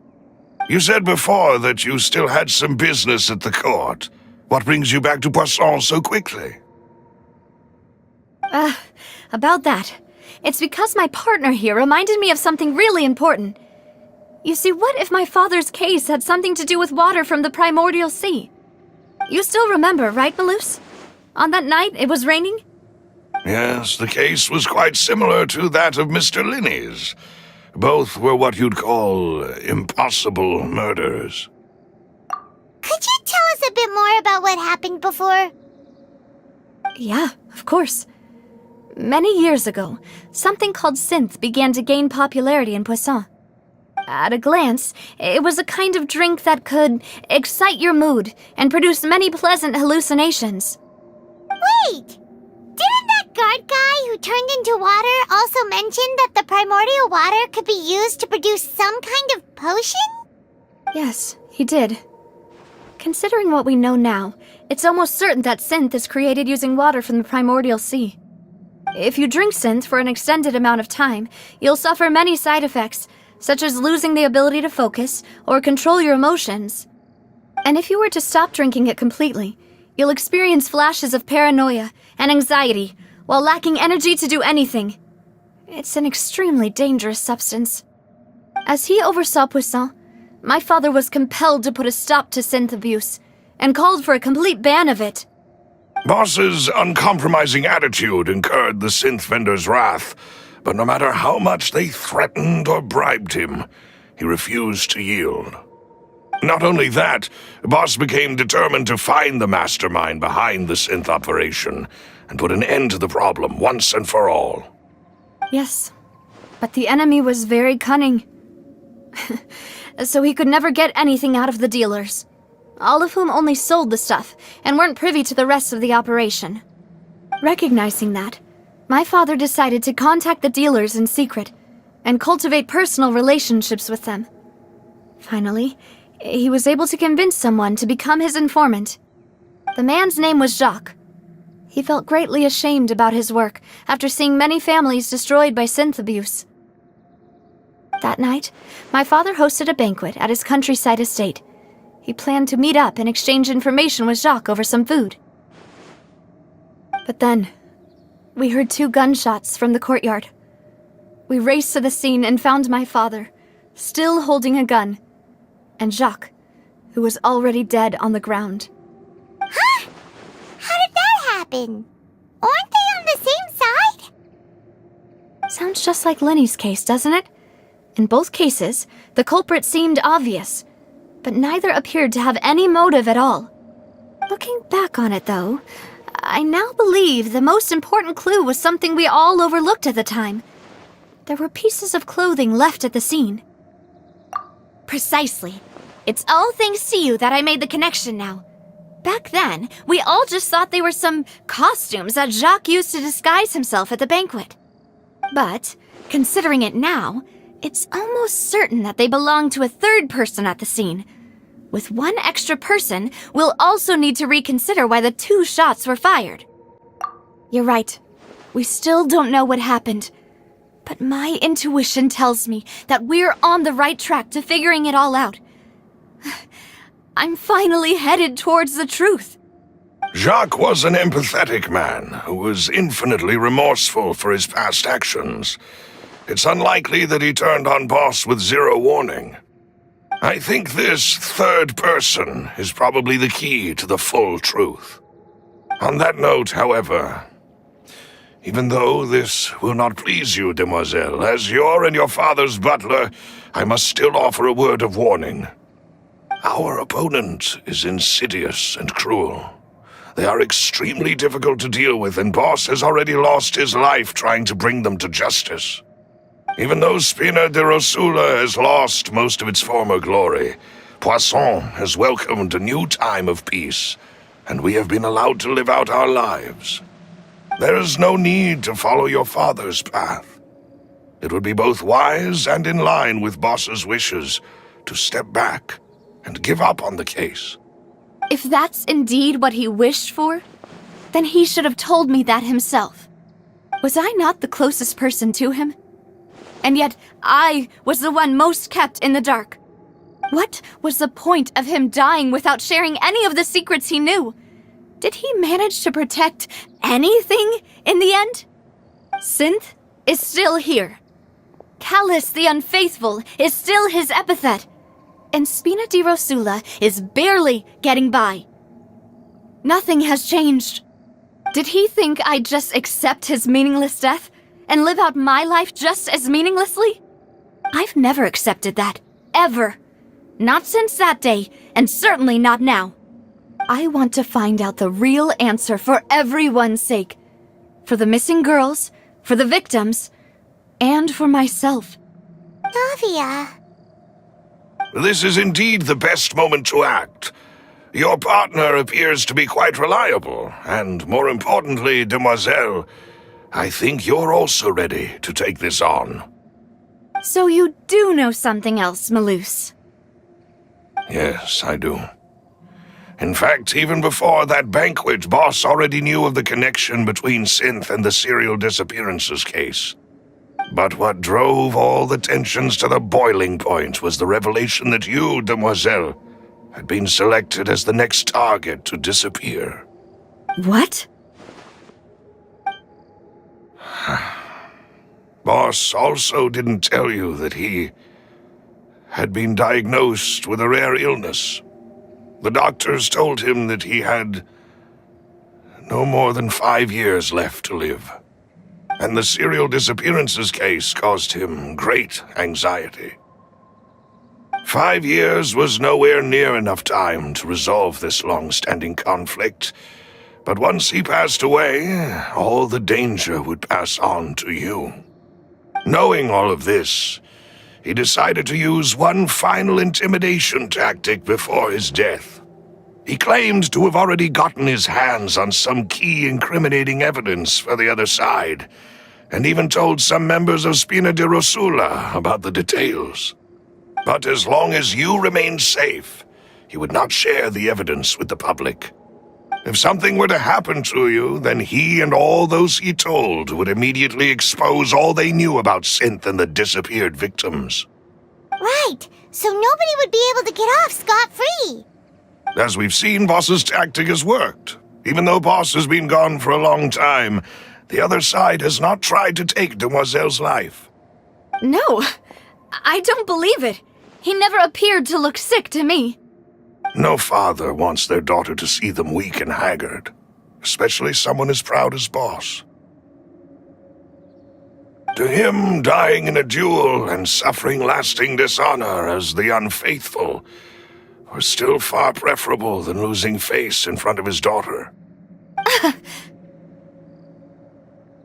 You said before that you still had some business at the court. What brings you back to Poisson so quickly? About that. It's because my partner here reminded me of something really important. You see, what if my father's case had something to do with water from the primordial sea? You still remember, right, Melus? On that night, it was raining? Yes, the case was quite similar to that of Mr. Linney's. Both were what you'd call impossible murders. Could you tell us a bit more about what happened before? Yeah, of course. Many years ago, something called synth began to gain popularity in Poisson. At a glance, it was a kind of drink that could excite your mood and produce many pleasant hallucinations. Wait! Didn't that guard guy who turned into water also mention that the primordial water could be used to produce some kind of potion? Yes, he did. Considering what we know now, it's almost certain that synth is created using water from the primordial sea. If you drink synth for an extended amount of time, you'll suffer many side effects, such as losing the ability to focus or control your emotions. And if you were to stop drinking it completely, you'll experience flashes of paranoia and anxiety while lacking energy to do anything. It's an extremely dangerous substance. As he oversaw Poisson, my father was compelled to put a stop to synth abuse and called for a complete ban of it. Boss's uncompromising attitude incurred the synth vendor's wrath. but no matter how much they threatened or bribed him, he refused to yield. Not only that, Boss became determined to find the mastermind behind the synth operation and put an end to the problem once and for all. Yes, but the enemy was very cunning. So he could never get anything out of the dealers, all of whom only sold the stuff and weren't privy to the rest of the operation. Recognizing that, my father decided to contact the dealers in secret and cultivate personal relationships with them. Finally, he was able to convince someone to become his informant. The man's name was Jacques. He felt greatly ashamed about his work after seeing many families destroyed by synth abuse. That night, my father hosted a banquet at his countryside estate. He planned to meet up and exchange information with Jacques over some food. But then, we heard 2 gunshots from the courtyard. We raced to the scene and found my father, still holding a gun, and Jacques, who was already dead on the ground. Huh? How did that happen? Aren't they on the same side? Sounds just like Lenny's case, doesn't it? In both cases, the culprit seemed obvious, but neither appeared to have any motive at all. Looking back on it, though, I now believe the most important clue was something we all overlooked at the time. There were pieces of clothing left at the scene. Precisely. It's all thanks to you that I made the connection now. Back then, we all just thought they were some costumes that Jacques used to disguise himself at the banquet. But, considering it now, it's almost certain that they belong to a third person at the scene. With one extra person, we'll also need to reconsider why the 2 shots were fired. You're right. We still don't know what happened. But my intuition tells me that we're on the right track to figuring it all out. I'm finally headed towards the truth. Jacques was an empathetic man who was infinitely remorseful for his past actions. It's unlikely that he turned on Boss with 0 warning. I think this third person is probably the key to the full truth. On that note, however, even though this will not please you, demoiselle, as your and your father's butler, I must still offer a word of warning. Our opponent is insidious and cruel. They are extremely difficult to deal with, and Boss has already lost his life trying to bring them to justice. Even though Spina de Rosula has lost most of its former glory, Poisson has welcomed a new time of peace, and we have been allowed to live out our lives. There is no need to follow your father's path. It would be both wise and in line with Boss's wishes to step back and give up on the case. If that's indeed what he wished for, then he should have told me that himself. Was I not the closest person to him? And yet, I was the one most kept in the dark. What was the point of him dying without sharing any of the secrets he knew? Did he manage to protect anything in the end? Synth is still here. Callus the Unfaithful is still his epithet. And Spina di Rosula is barely getting by. Nothing has changed. Did he think I'd just accept his meaningless death and live out my life just as meaninglessly? I've never accepted that, ever. Not since that day, and certainly not now. I want to find out the real answer for everyone's sake. For the missing girls, for the victims, and for myself. Navia. This is indeed the best moment to act. Your partner appears to be quite reliable, and more importantly, demoiselle, I think you're also ready to take this on. So you do know something else, Malouse? Yes, I do. In fact, even before that banquet, Boss already knew of the connection between Synth and the serial disappearances case. But what drove all the tensions to the boiling point was the revelation that you, demoiselle, had been selected as the next target to disappear. What? Boss also didn't tell you that he had been diagnosed with a rare illness. The doctors told him that he had no more than 5 years left to live. and the serial disappearances case caused him great anxiety. 5 years was nowhere near enough time to resolve this long-standing conflict, but once he passed away, all the danger would pass on to you. Knowing all of this, he decided to use one final intimidation tactic before his death. He claimed to have already gotten his hands on some key incriminating evidence for the other side, and even told some members of Spina di Rosula about the details. But as long as you remained safe, he would not share the evidence with the public. If something were to happen to you, then he and all those he told would immediately expose all they knew about Synth and the disappeared victims. Right, so nobody would be able to get off scot-free. As we've seen, Boss's tactic has worked. Even though Boss has been gone for a long time, the other side has not tried to take Demoiselle's life. No, I don't believe it. He never appeared to look sick to me. No father wants their daughter to see them weak and haggard, especially someone as proud as Boss. To him, dying in a duel and suffering lasting dishonor as the unfaithful were still far preferable than losing face in front of his daughter.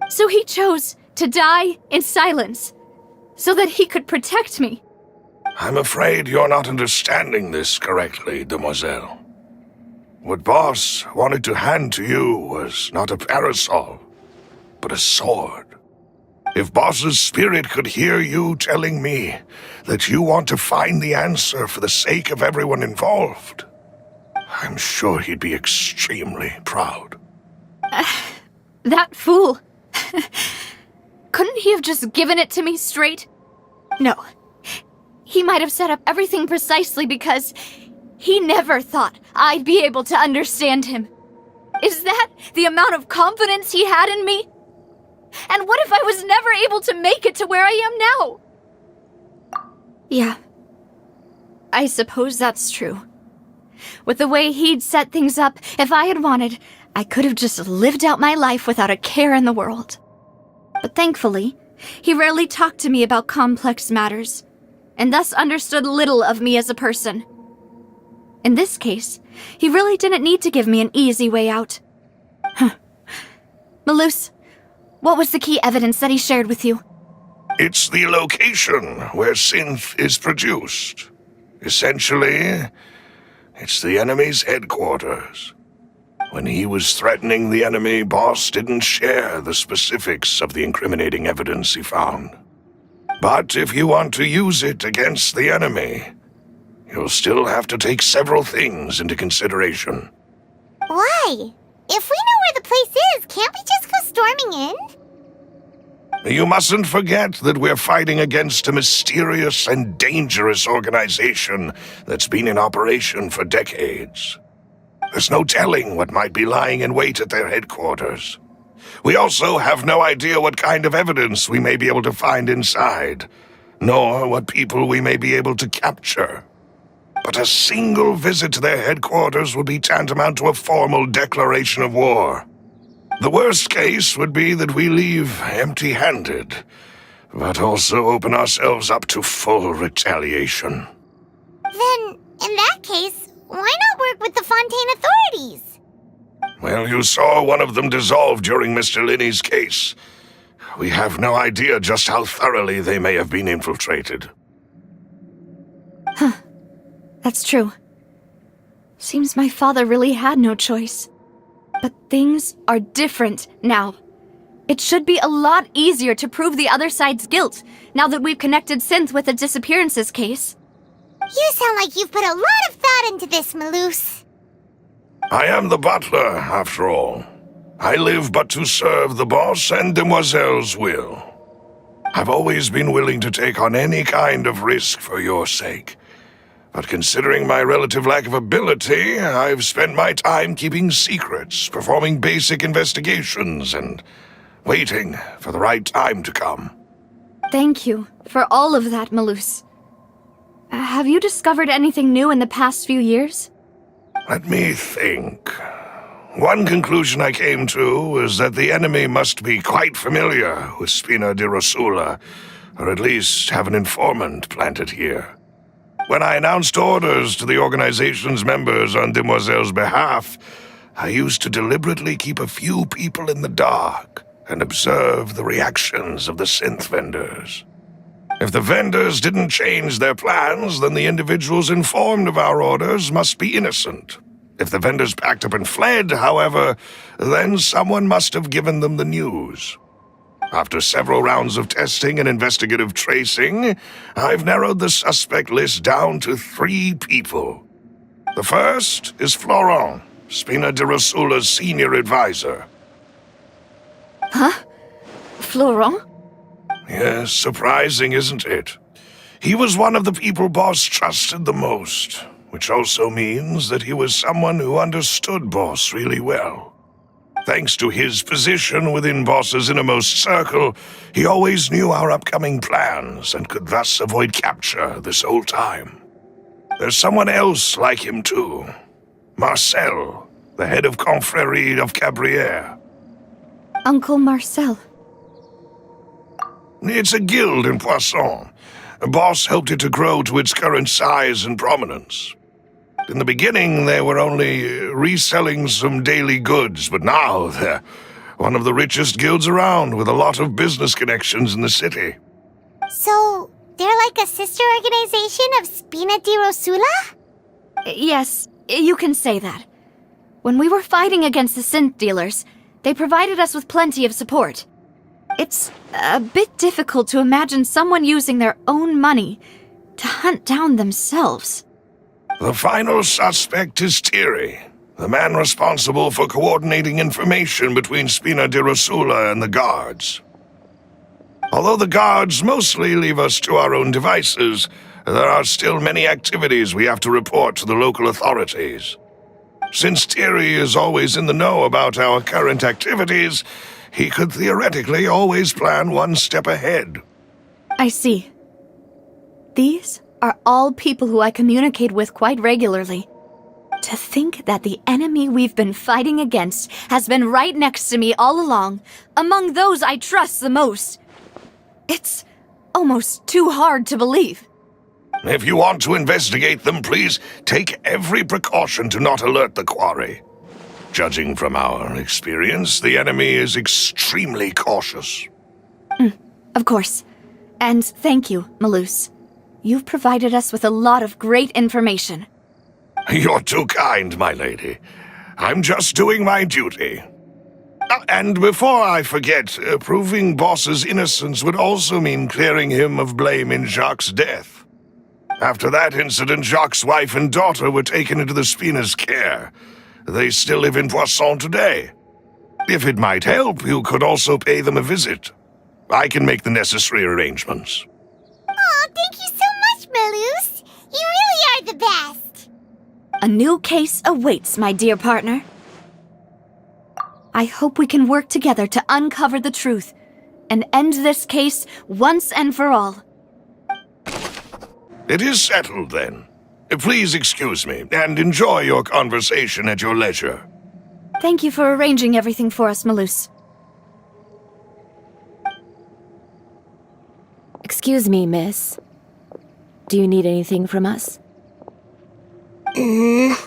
So he chose to die in silence, so that he could protect me. I'm afraid you're not understanding this correctly, Demoiselle. What Boss wanted to hand to you was not a parasol, but a sword. If Boss's spirit could hear you telling me that you want to find the answer for the sake of everyone involved, I'm sure he'd be extremely proud. That fool. Couldn't he have just given it to me straight? No. He might have set up everything precisely because he never thought I'd be able to understand him. Is that the amount of confidence he had in me? And what if I was never able to make it to where I am now? Yeah. I suppose that's true. With the way he'd set things up, if I had wanted, I could have just lived out my life without a care in the world. But thankfully, he rarely talked to me about complex matters, and thus understood little of me as a person. In this case, he really didn't need to give me an easy way out. Malus, what was the key evidence that he shared with you? It's the location where Synth is produced. Essentially, it's the enemy's headquarters. When he was threatening the enemy, Boss didn't share the specifics of the incriminating evidence he found. But if you want to use it against the enemy, you'll still have to take several things into consideration. Why? If we know where the place is, can't we just go storming in? You mustn't forget that we're fighting against a mysterious and dangerous organization that's been in operation for decades. There's no telling what might be lying in wait at their headquarters. We also have no idea what kind of evidence we may be able to find inside, nor what people we may be able to capture. But a single visit to their headquarters would be tantamount to a formal declaration of war. The worst case would be that we leave empty-handed, but also open ourselves up to full retaliation. Then, in that case, why not work with the Fontaine authorities? Well, you saw one of them dissolve during Mr. Linney's case. We have no idea just how thoroughly they may have been infiltrated. Huh. That's true. Seems my father really had no choice. But things are different now. It should be a lot easier to prove the other side's guilt, now that we've connected Synth with the disappearances case. You sound like you've put a lot of thought into this, Malus. I am the butler, after all. I live but to serve the boss and Demoiselle's will. I've always been willing to take on any kind of risk for your sake. But considering my relative lack of ability, I've spent my time keeping secrets, performing basic investigations, and waiting for the right time to come. Thank you for all of that, Malus. Have you discovered anything new in the past few years? Let me think. One conclusion I came to is that the enemy must be quite familiar with Spina di Rosula, or at least have an informant planted here. When I announced orders to the organization's members on Demoiselle's behalf, I used to deliberately keep a few people in the dark and observe the reactions of the synth vendors. If the vendors didn't change their plans, then the individuals informed of our orders must be innocent. If the vendors packed up and fled, however, then someone must have given them the news. After several rounds of testing and investigative tracing, I've narrowed the suspect list down to 3 people. The first is Florent, Spina di Rosula's senior advisor. Huh? Florent? Yes, surprising, isn't it? He was one of the people Boss trusted the most, which also means that he was someone who understood Boss really well. Thanks to his position within Boss's innermost circle, he always knew our upcoming plans and could thus avoid capture this whole time. There's someone else like him too. Marcel, the head of Confrérie of Cabrières. Uncle Marcel. It's a guild in Poisson. Boss helped it to grow to its current size and prominence. In the beginning, they were only reselling some daily goods, but now they're one of the richest guilds around, with a lot of business connections in the city. So, they're like a sister organization of Spina di Rosula? Yes, you can say that. When we were fighting against the synth dealers, they provided us with plenty of support. It's a bit difficult to imagine someone using their own money to hunt down themselves. The final suspect is Thierry, the man responsible for coordinating information between Spina di Rosula and the guards. Although the guards mostly leave us to our own devices, there are still many activities we have to report to the local authorities. Since Thierry is always in the know about our current activities, he could theoretically always plan one step ahead. I see. These are all people who I communicate with quite regularly. To think that the enemy we've been fighting against has been right next to me all along, among those I trust the most. It's almost too hard to believe. If you want to investigate them, please take every precaution to not alert the quarry. Judging from our experience, the enemy is extremely cautious. Of course. And thank you, Malus. You've provided us with a lot of great information. You're too kind, my lady. I'm just doing my duty. And before I forget, proving Boss's innocence would also mean clearing him of blame in Jacques' death. After that incident, Jacques' wife and daughter were taken into the Spina's care. They still live in Poisson today. If it might help, you could also pay them a visit. I can make the necessary arrangements. Aw, thank you so much, Malus. You really are the best. A new case awaits, my dear partner. I hope we can work together to uncover the truth and end this case once and for all. It is settled, then. Please excuse me, and enjoy your conversation at your leisure. Thank you for arranging everything for us, Malus. Excuse me, miss. Do you need anything from us? Oh.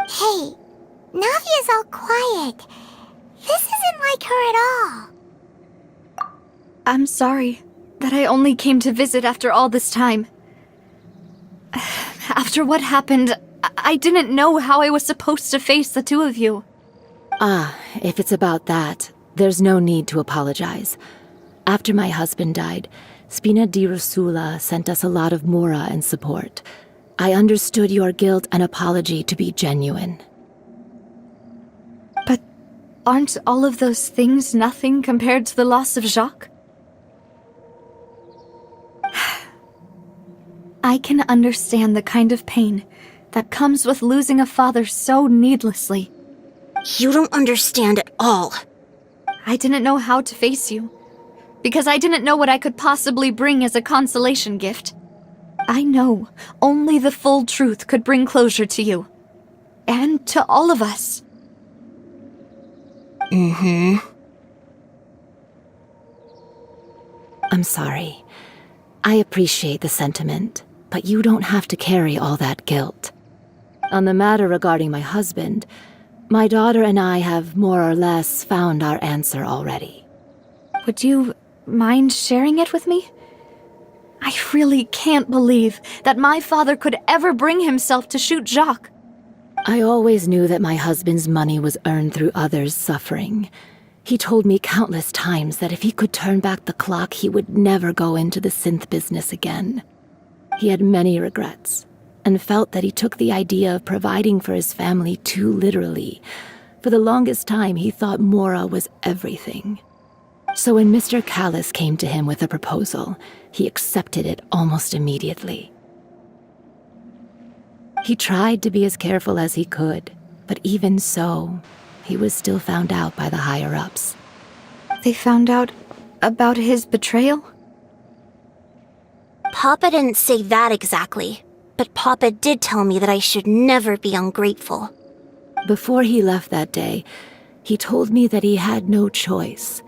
Hey, Navia's all quiet. This isn't like her at all. I'm sorry that I only came to visit after all this time. After what happened, I didn't know how I was supposed to face the two of you. Ah, if it's about that, there's no need to apologize. After my husband died, Spina di Rosula sent us a lot of mora and support. I understood your guilt and apology to be genuine. But aren't all of those things nothing compared to the loss of Jacques? I can understand the kind of pain that comes with losing a father so needlessly. You don't understand at all. I didn't know how to face you, because I didn't know what I could possibly bring as a consolation gift. I know only the full truth could bring closure to you. And to all of us. I'm sorry. I appreciate the sentiment, but you don't have to carry all that guilt. On the matter regarding my husband, my daughter and I have more or less found our answer already. Would you mind sharing it with me? I really can't believe that my father could ever bring himself to shoot Jacques. I always knew that my husband's money was earned through others' suffering. He told me countless times that if he could turn back the clock, he would never go into the synth business again. He had many regrets, and felt that he took the idea of providing for his family too literally. For the longest time, he thought Mora was everything. So when Mr. Callis came to him with a proposal, he accepted it almost immediately. He tried to be as careful as he could, but even so, he was still found out by the higher-ups. They found out about his betrayal? Papa didn't say that exactly, but Papa did tell me that I should never be ungrateful. Before he left that day, he told me that he had no choice.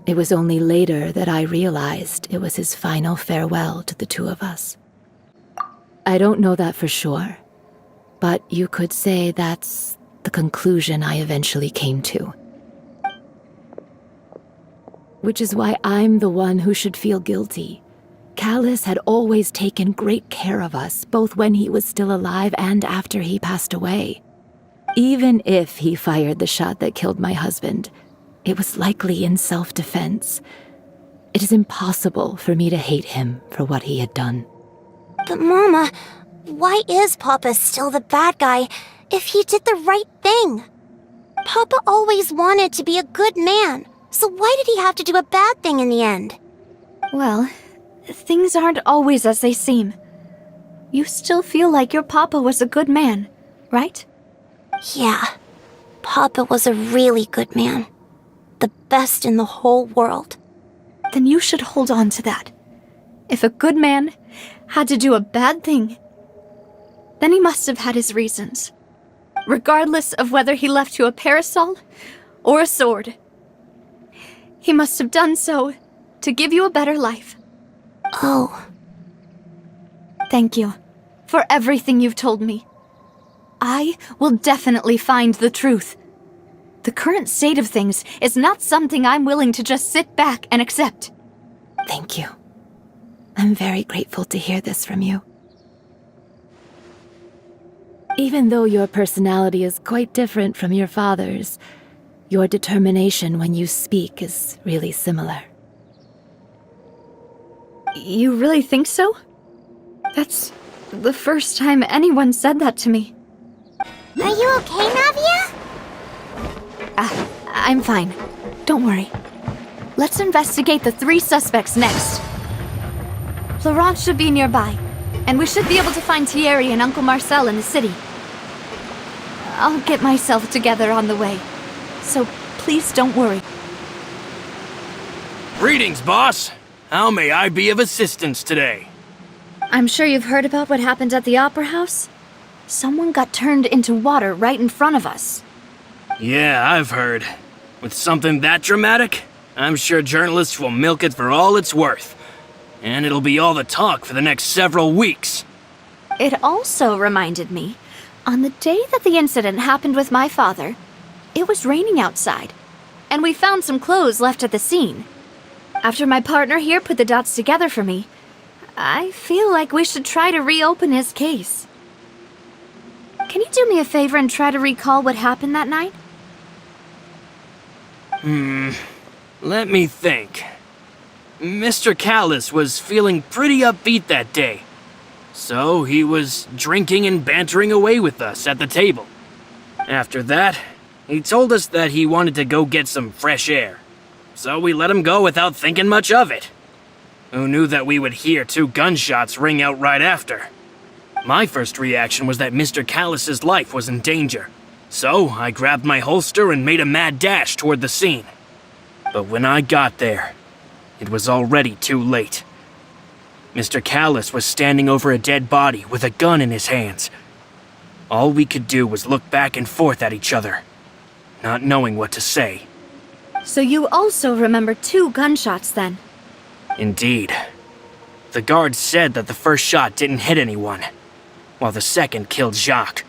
It was only later that I realized it was his final farewell to the two of us. I don't know that for sure, but you could say that's the conclusion I eventually came to. Which is why I'm the one who should feel guilty. Callis had always taken great care of us, both when he was still alive and after he passed away. Even if he fired the shot that killed my husband, it was likely in self-defense. It is impossible for me to hate him for what he had done. But Mama, why is Papa still the bad guy if he did the right thing? Papa always wanted to be a good man, so why did he have to do a bad thing in the end? Well, things aren't always as they seem. You still feel like your Papa was a good man, right? Yeah, Papa was a really good man. The best in the whole world. Then you should hold on to that. If a good man had to do a bad thing, then he must have had his reasons. Regardless of whether he left you a parasol or a sword. He must have done so to give you a better life. Oh. Thank you for everything you've told me. I will definitely find the truth. The current state of things is not something I'm willing to just sit back and accept. Thank you. I'm very grateful to hear this from you. Even though your personality is quite different from your father's, your determination when you speak is really similar. You really think so? That's the first time anyone said that to me. Are you okay, Navia? I'm fine. Don't worry. Let's investigate the 3 suspects next. Florence should be nearby, and we should be able to find Thierry and Uncle Marcel in the city. I'll get myself together on the way, so please don't worry. Greetings, boss. How may I be of assistance today? I'm sure you've heard about what happened at the Opera House? Someone got turned into water right in front of us. Yeah, I've heard. With something that dramatic, I'm sure journalists will milk it for all it's worth. And it'll be all the talk for the next several weeks. It also reminded me, on the day that the incident happened with my father, it was raining outside, and we found some clothes left at the scene. After my partner here put the dots together for me, I feel like we should try to reopen his case. Can you do me a favor and try to recall what happened that night? Let me think. Mr. Callis was feeling pretty upbeat that day. So he was drinking and bantering away with us at the table. After that, he told us that he wanted to go get some fresh air. So we let him go without thinking much of it. Who knew that we would hear 2 gunshots ring out right after? My first reaction was that Mr. Callis's life was in danger. So I grabbed my holster and made a mad dash toward the scene. But when I got there, it was already too late. Mr. Callus was standing over a dead body with a gun in his hands. All we could do was look back and forth at each other, not knowing what to say. So you also remember 2 gunshots then? Indeed. The guard said that the first shot didn't hit anyone, while the second killed Jacques.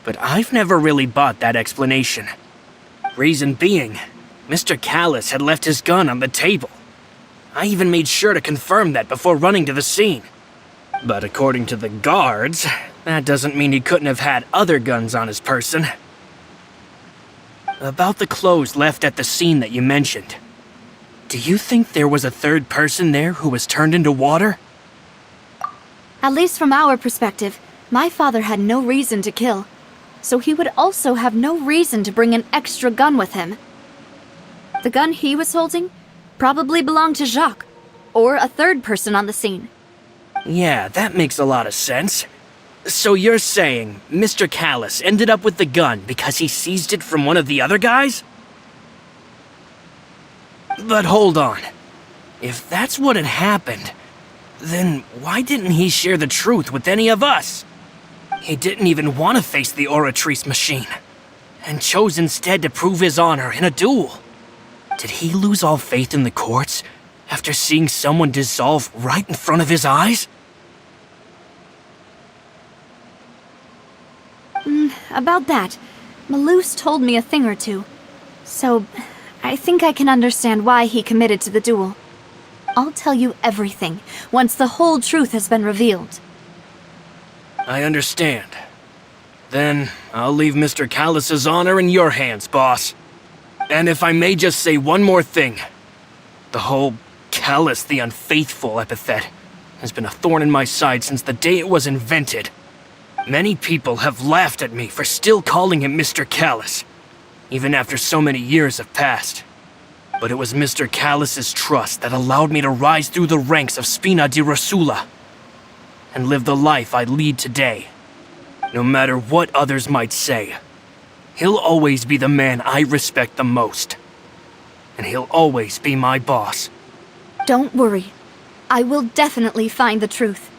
But I've never really bought that explanation. Reason being, Mr. Callus had left his gun on the table. I even made sure to confirm that before running to the scene. But according to the guards, that doesn't mean he couldn't have had other guns on his person. About the clothes left at the scene that you mentioned, do you think there was a third person there who was turned into water? At least from our perspective, my father had no reason to kill, so he would also have no reason to bring an extra gun with him. The gun he was holding probably belonged to Jacques, or a third person on the scene. Yeah, that makes a lot of sense. So you're saying Mr. Callus ended up with the gun because he seized it from one of the other guys? But hold on. If that's what had happened, then why didn't he share the truth with any of us? He didn't even want to face the Oratrice machine, and chose instead to prove his honor in a duel. Did he lose all faith in the courts after seeing someone dissolve right in front of his eyes? About that, Malus told me a thing or two, so I think I can understand why he committed to the duel. I'll tell you everything once the whole truth has been revealed. I understand. Then I'll leave Mr. Callus's honor in your hands, boss. And if I may just say one more thing, the whole Callus the Unfaithful epithet has been a thorn in my side since the day it was invented. Many people have laughed at me for still calling him Mr. Callus, even after so many years have passed. But it was Mr. Callus's trust that allowed me to rise through the ranks of Spina di Rosula and live the life I lead today. No matter what others might say, he'll always be the man I respect the most. And he'll always be my boss. Don't worry. I will definitely find the truth.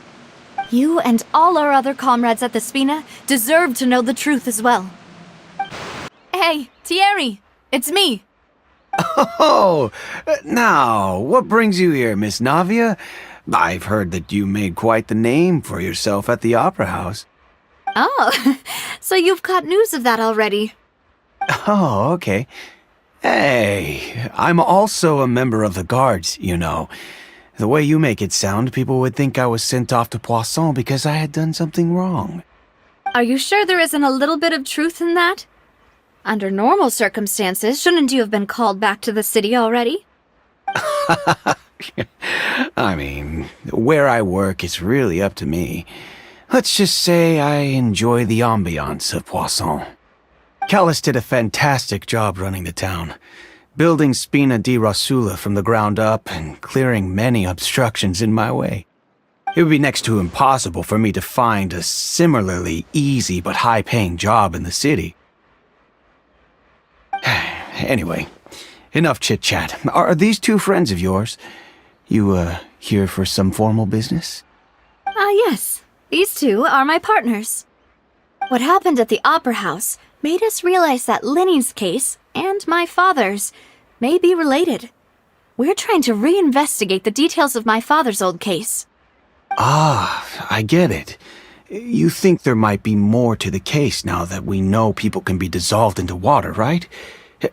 You and all our other comrades at the Spina deserve to know the truth as well. Hey, Thierry! It's me! Oh, now, what brings you here, Miss Navia? I've heard that you made quite the name for yourself at the Opera House. Oh, so you've caught news of that already. Oh, okay. Hey, I'm also a member of the guards, you know. The way you make it sound, people would think I was sent off to Poisson because I had done something wrong. Are you sure there isn't a little bit of truth in that? Under normal circumstances, shouldn't you have been called back to the city already? I mean, where I work is really up to me. Let's just say I enjoy the ambiance of Poisson. Callus did a fantastic job running the town, building Spina di Rosula from the ground up and clearing many obstructions in my way. It would be next to impossible for me to find a similarly easy but high-paying job in the city. Anyway, enough chit-chat. Are these 2 friends of yours? You, here for some formal business? Yes. These 2 are my partners. What happened at the Opera House made us realize that Linny's case and my father's may be related. We're trying to reinvestigate the details of my father's old case. Ah, I get it. You think there might be more to the case now that we know people can be dissolved into water, right?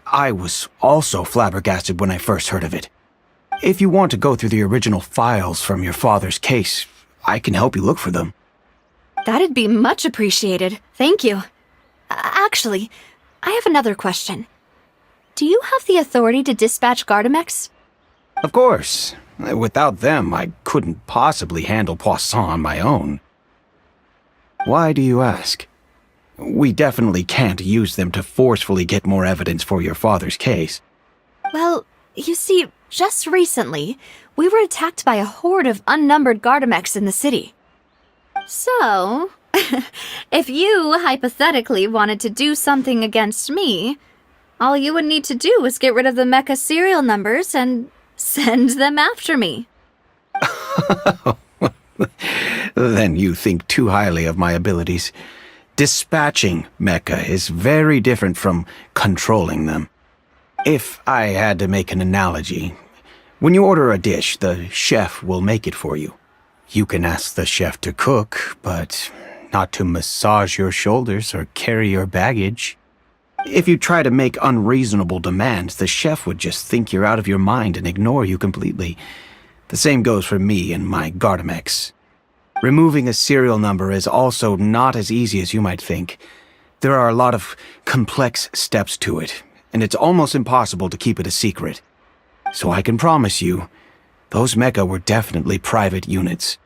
I was also flabbergasted when I first heard of it. If you want to go through the original files from your father's case, I can help you look for them. That'd be much appreciated. Thank you. Actually, I have another question. Do you have the authority to dispatch Gardamex? Of course. Without them, I couldn't possibly handle Poisson on my own. Why do you ask? We definitely can't use them to forcefully get more evidence for your father's case. Well, you see, just recently, we were attacked by a horde of unnumbered Gardamex in the city. So, if you hypothetically wanted to do something against me, all you would need to do was get rid of the mecha serial numbers and send them after me. Then you think too highly of my abilities. Dispatching mecha is very different from controlling them. If I had to make an analogy, when you order a dish, the chef will make it for you. You can ask the chef to cook, but not to massage your shoulders or carry your baggage. If you try to make unreasonable demands, the chef would just think you're out of your mind and ignore you completely. The same goes for me and my Gardamex. Removing a serial number is also not as easy as you might think. There are a lot of complex steps to it, and it's almost impossible to keep it a secret. So I can promise you, those mecha were definitely private units.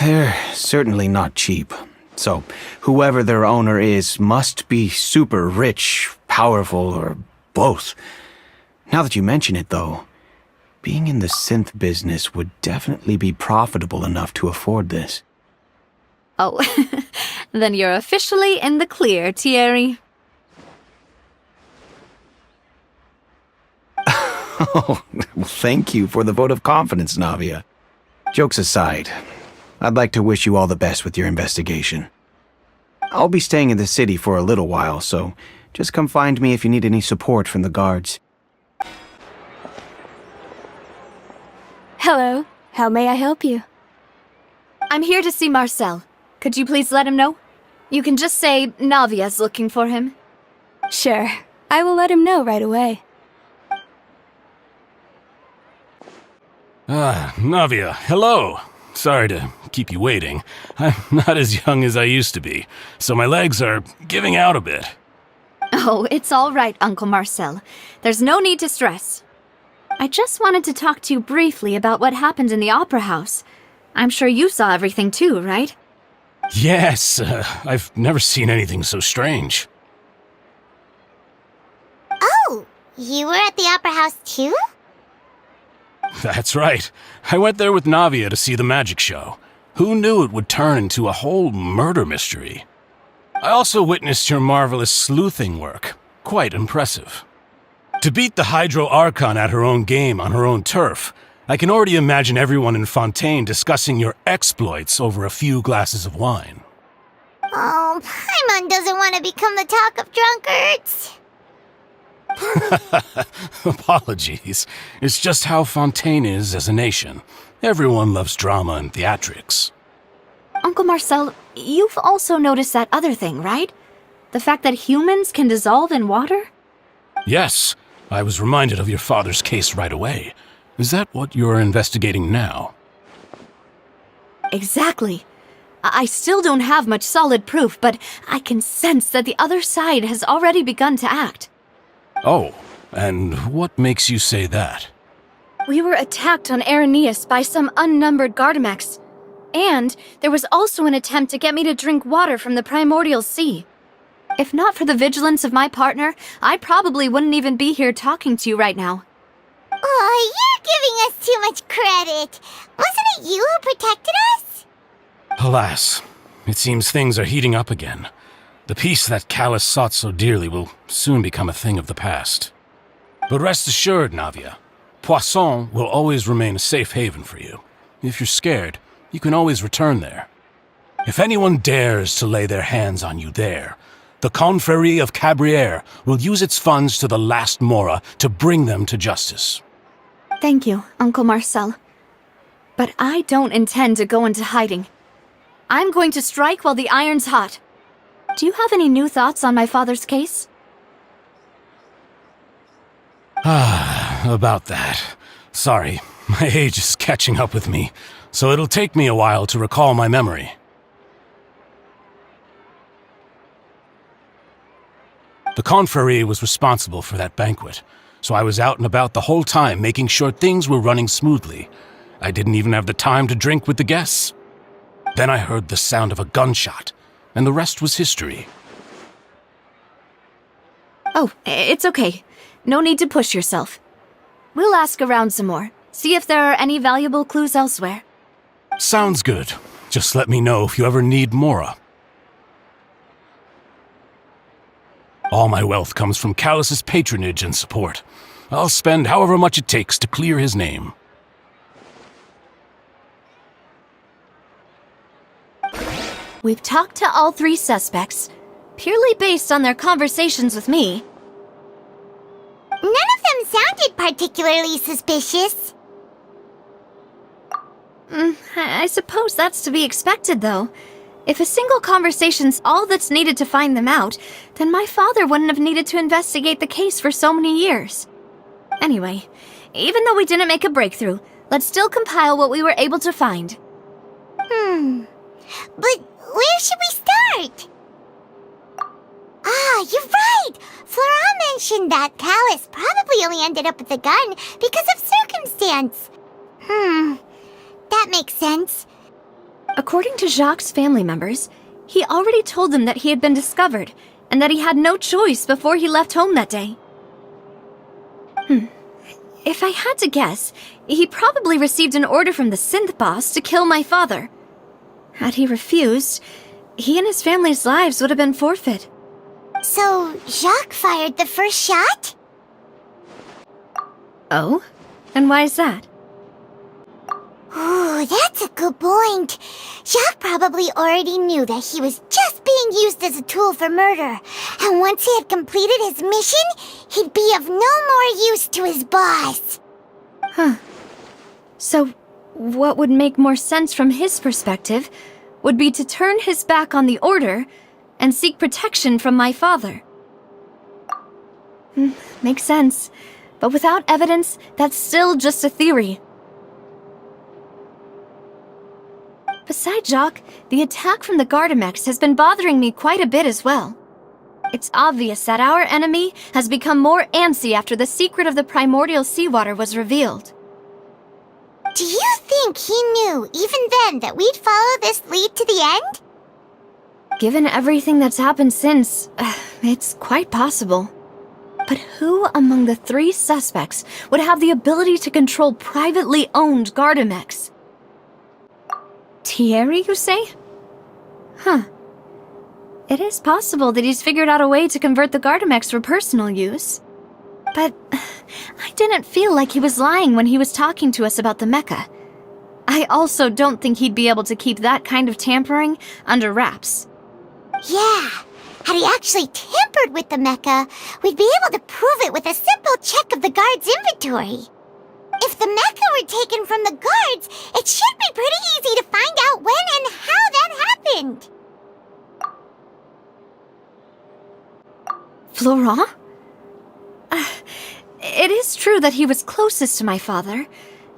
They're certainly not cheap. So, whoever their owner is must be super rich, powerful, or both. Now that you mention it, though, being in the synth business would definitely be profitable enough to afford this. Oh, then you're officially in the clear, Thierry. Oh, well, thank you for the vote of confidence, Navia. Jokes aside, I'd like to wish you all the best with your investigation. I'll be staying in the city for a little while, so just come find me if you need any support from the guards. Hello, how may I help you? I'm here to see Marcel. Could you please let him know? You can just say Navia's looking for him. Sure, I will let him know right away. Navia, hello. Sorry to keep you waiting. I'm not as young as I used to be, so my legs are giving out a bit. Oh, it's all right, Uncle Marcel. There's no need to stress. I just wanted to talk to you briefly about what happened in the opera house. I'm sure you saw everything too, right? Yes, I've never seen anything so strange. Oh, you were at the opera house too? That's right. I went there with Navia to see the magic show. Who knew it would turn into a whole murder mystery? I also witnessed your marvelous sleuthing work. Quite impressive. To beat the Hydro Archon at her own game on her own turf, I can already imagine everyone in Fontaine discussing your exploits over a few glasses of wine. Oh, Paimon doesn't want to become the talk of drunkards. Apologies. It's just how Fontaine is as a nation. Everyone loves drama and theatrics. Uncle Marcel, you've also noticed that other thing, right? The fact that humans can dissolve in water? Yes, I was reminded of your father's case right away. Is that what you're investigating now? Exactly. I still don't have much solid proof, but I can sense that the other side has already begun to act. Oh, and what makes you say that? We were attacked on Araneus by some unnumbered Gardamex. And there was also an attempt to get me to drink water from the primordial sea. If not for the vigilance of my partner, I probably wouldn't even be here talking to you right now. Oh, you're giving us too much credit. Wasn't it you who protected us? Alas, it seems things are heating up again. The peace that Callus sought so dearly will soon become a thing of the past. But rest assured, Navia, Poisson will always remain a safe haven for you. If you're scared, you can always return there. If anyone dares to lay their hands on you there, the Confrérie of Cabrières will use its funds to the last Mora to bring them to justice. Thank you, Uncle Marcel. But I don't intend to go into hiding. I'm going to strike while the iron's hot. Do you have any new thoughts on my father's case? About that. Sorry, my age is catching up with me, so it'll take me a while to recall my memory. The Confrérie was responsible for that banquet, so I was out and about the whole time making sure things were running smoothly. I didn't even have the time to drink with the guests. Then I heard the sound of a gunshot, and the rest was history. Oh, it's okay. No need to push yourself. We'll ask around some more, see if there are any valuable clues elsewhere. Sounds good. Just let me know if you ever need Mora. All my wealth comes from Callus's patronage and support. I'll spend however much it takes to clear his name. We've talked to all 3 suspects, purely based on their conversations with me. None of them sounded particularly suspicious. I suppose that's to be expected, though. If a single conversation's all that's needed to find them out, then my father wouldn't have needed to investigate the case for so many years. Anyway, even though we didn't make a breakthrough, let's still compile what we were able to find. But where should we start? Ah, you're right! Flora mentioned that Callus probably only ended up with the gun because of circumstance. That makes sense. According to Jacques' family members, he already told them that he had been discovered, and that he had no choice before he left home that day. If I had to guess, he probably received an order from the synth boss to kill my father. Had he refused, he and his family's lives would have been forfeit. So, Jacques fired the first shot? Oh? And why is that? Ooh, that's a good point. Jacques probably already knew that he was just being used as a tool for murder. And once he had completed his mission, he'd be of no more use to his boss. So, what would make more sense from his perspective would be to turn his back on the order and seek protection from my father. Makes sense. But without evidence, that's still just a theory. Besides Jacques, the attack from the Gardamex has been bothering me quite a bit as well. It's obvious that our enemy has become more antsy after the secret of the primordial seawater was revealed. Do you think he knew, even then, that we'd follow this lead to the end? Given everything that's happened since, it's quite possible. But who among the 3 suspects would have the ability to control privately owned Gardamex? Thierry, you say? It is possible that he's figured out a way to convert the Gardamex for personal use. But I didn't feel like he was lying when he was talking to us about the mecha. I also don't think he'd be able to keep that kind of tampering under wraps. Yeah, had he actually tampered with the mecha, we'd be able to prove it with a simple check of the guard's inventory. If the mecha were taken from the guards, it should be pretty easy to find out when and how that happened. Florent? It is true that he was closest to my father,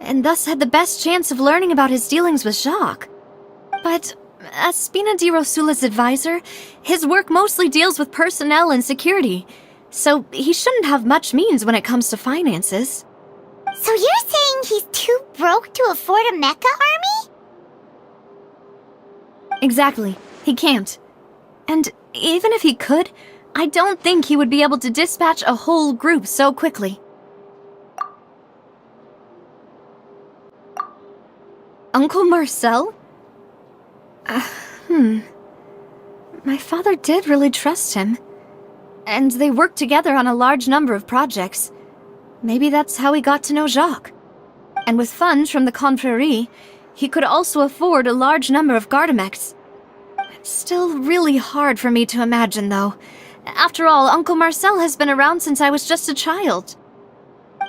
and thus had the best chance of learning about his dealings with Jacques. But as Spina di Rosula's advisor, his work mostly deals with personnel and security, so he shouldn't have much means when it comes to finances. So you're saying he's too broke to afford a mecha army? Exactly. He can't. And even if he could, I don't think he would be able to dispatch a whole group so quickly. Uncle Marcel? My father did really trust him. And they worked together on a large number of projects. Maybe that's how he got to know Jacques. And with funds from the Confrérie, he could also afford a large number of Gardamex. It's still really hard for me to imagine, though. After all, Uncle Marcel has been around since I was just a child.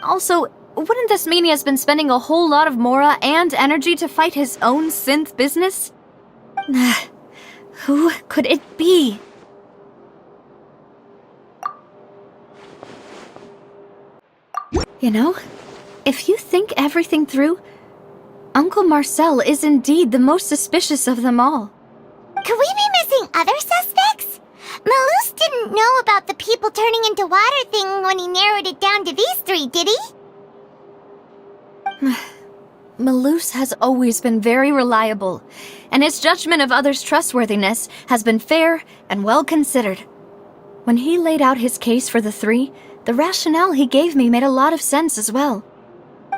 Also, wouldn't this mean he has been spending a whole lot of mora and energy to fight his own synth business? Who could it be? You know, if you think everything through, Uncle Marcel is indeed the most suspicious of them all. Could we be missing other suspects? Malus didn't know about the people turning into water thing when he narrowed it down to these 3, did he? Malus has always been very reliable, and his judgment of others' trustworthiness has been fair and well considered. When he laid out his case for the 3, the rationale he gave me made a lot of sense as well.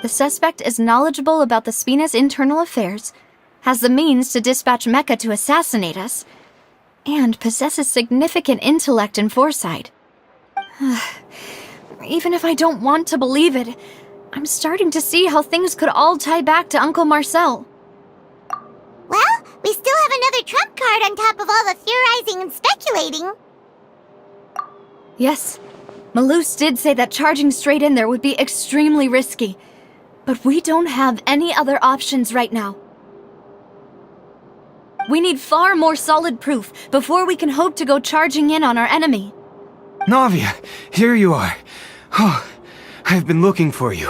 The suspect is knowledgeable about the Spina's internal affairs, has the means to dispatch Mecha to assassinate us, and possesses significant intellect and foresight. Even if I don't want to believe it, I'm starting to see how things could all tie back to Uncle Marcel. Well, We still have another trump card on top of all the theorizing and speculating. Yes, Malus did say that charging straight in there would be extremely risky. But we don't have any other options right now. We need far more solid proof before we can hope to go charging in on our enemy. Navia, here you are. Oh, I've been looking for you.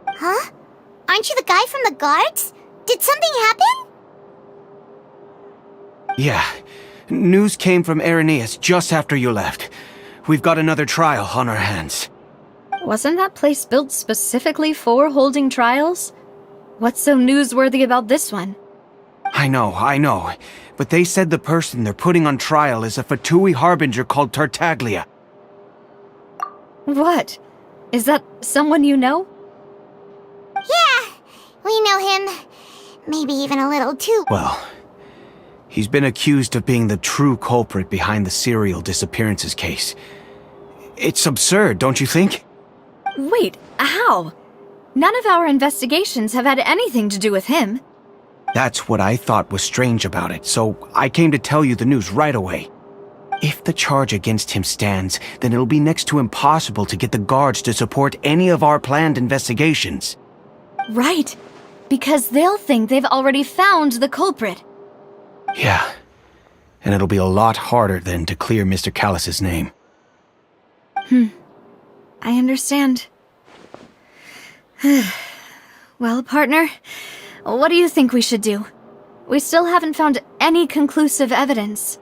Huh? Aren't you the guy from the guards? Did something happen? Yeah. News came from Irenaeus just after you left. We've got another trial on our hands. Wasn't that place built specifically for holding trials? What's so newsworthy about this one? I know. But they said the person they're putting on trial is a Fatui harbinger called Tartaglia. What? Is that someone you know? Yeah, we know him. Maybe even a little too. Well, he's been accused of being the true culprit behind the serial disappearances case. It's absurd, don't you think? Wait, how? None of our investigations have had anything to do with him. That's what I thought was strange about it, so I came to tell you the news right away. If the charge against him stands, then it'll be next to impossible to get the guards to support any of our planned investigations. Right, because they'll think they've already found the culprit. Yeah, and it'll be a lot harder then to clear Mr. Callus's name. I understand. Well, partner, what do you think we should do? We still haven't found any conclusive evidence.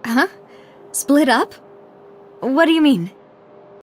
Huh? Split up? What do you mean?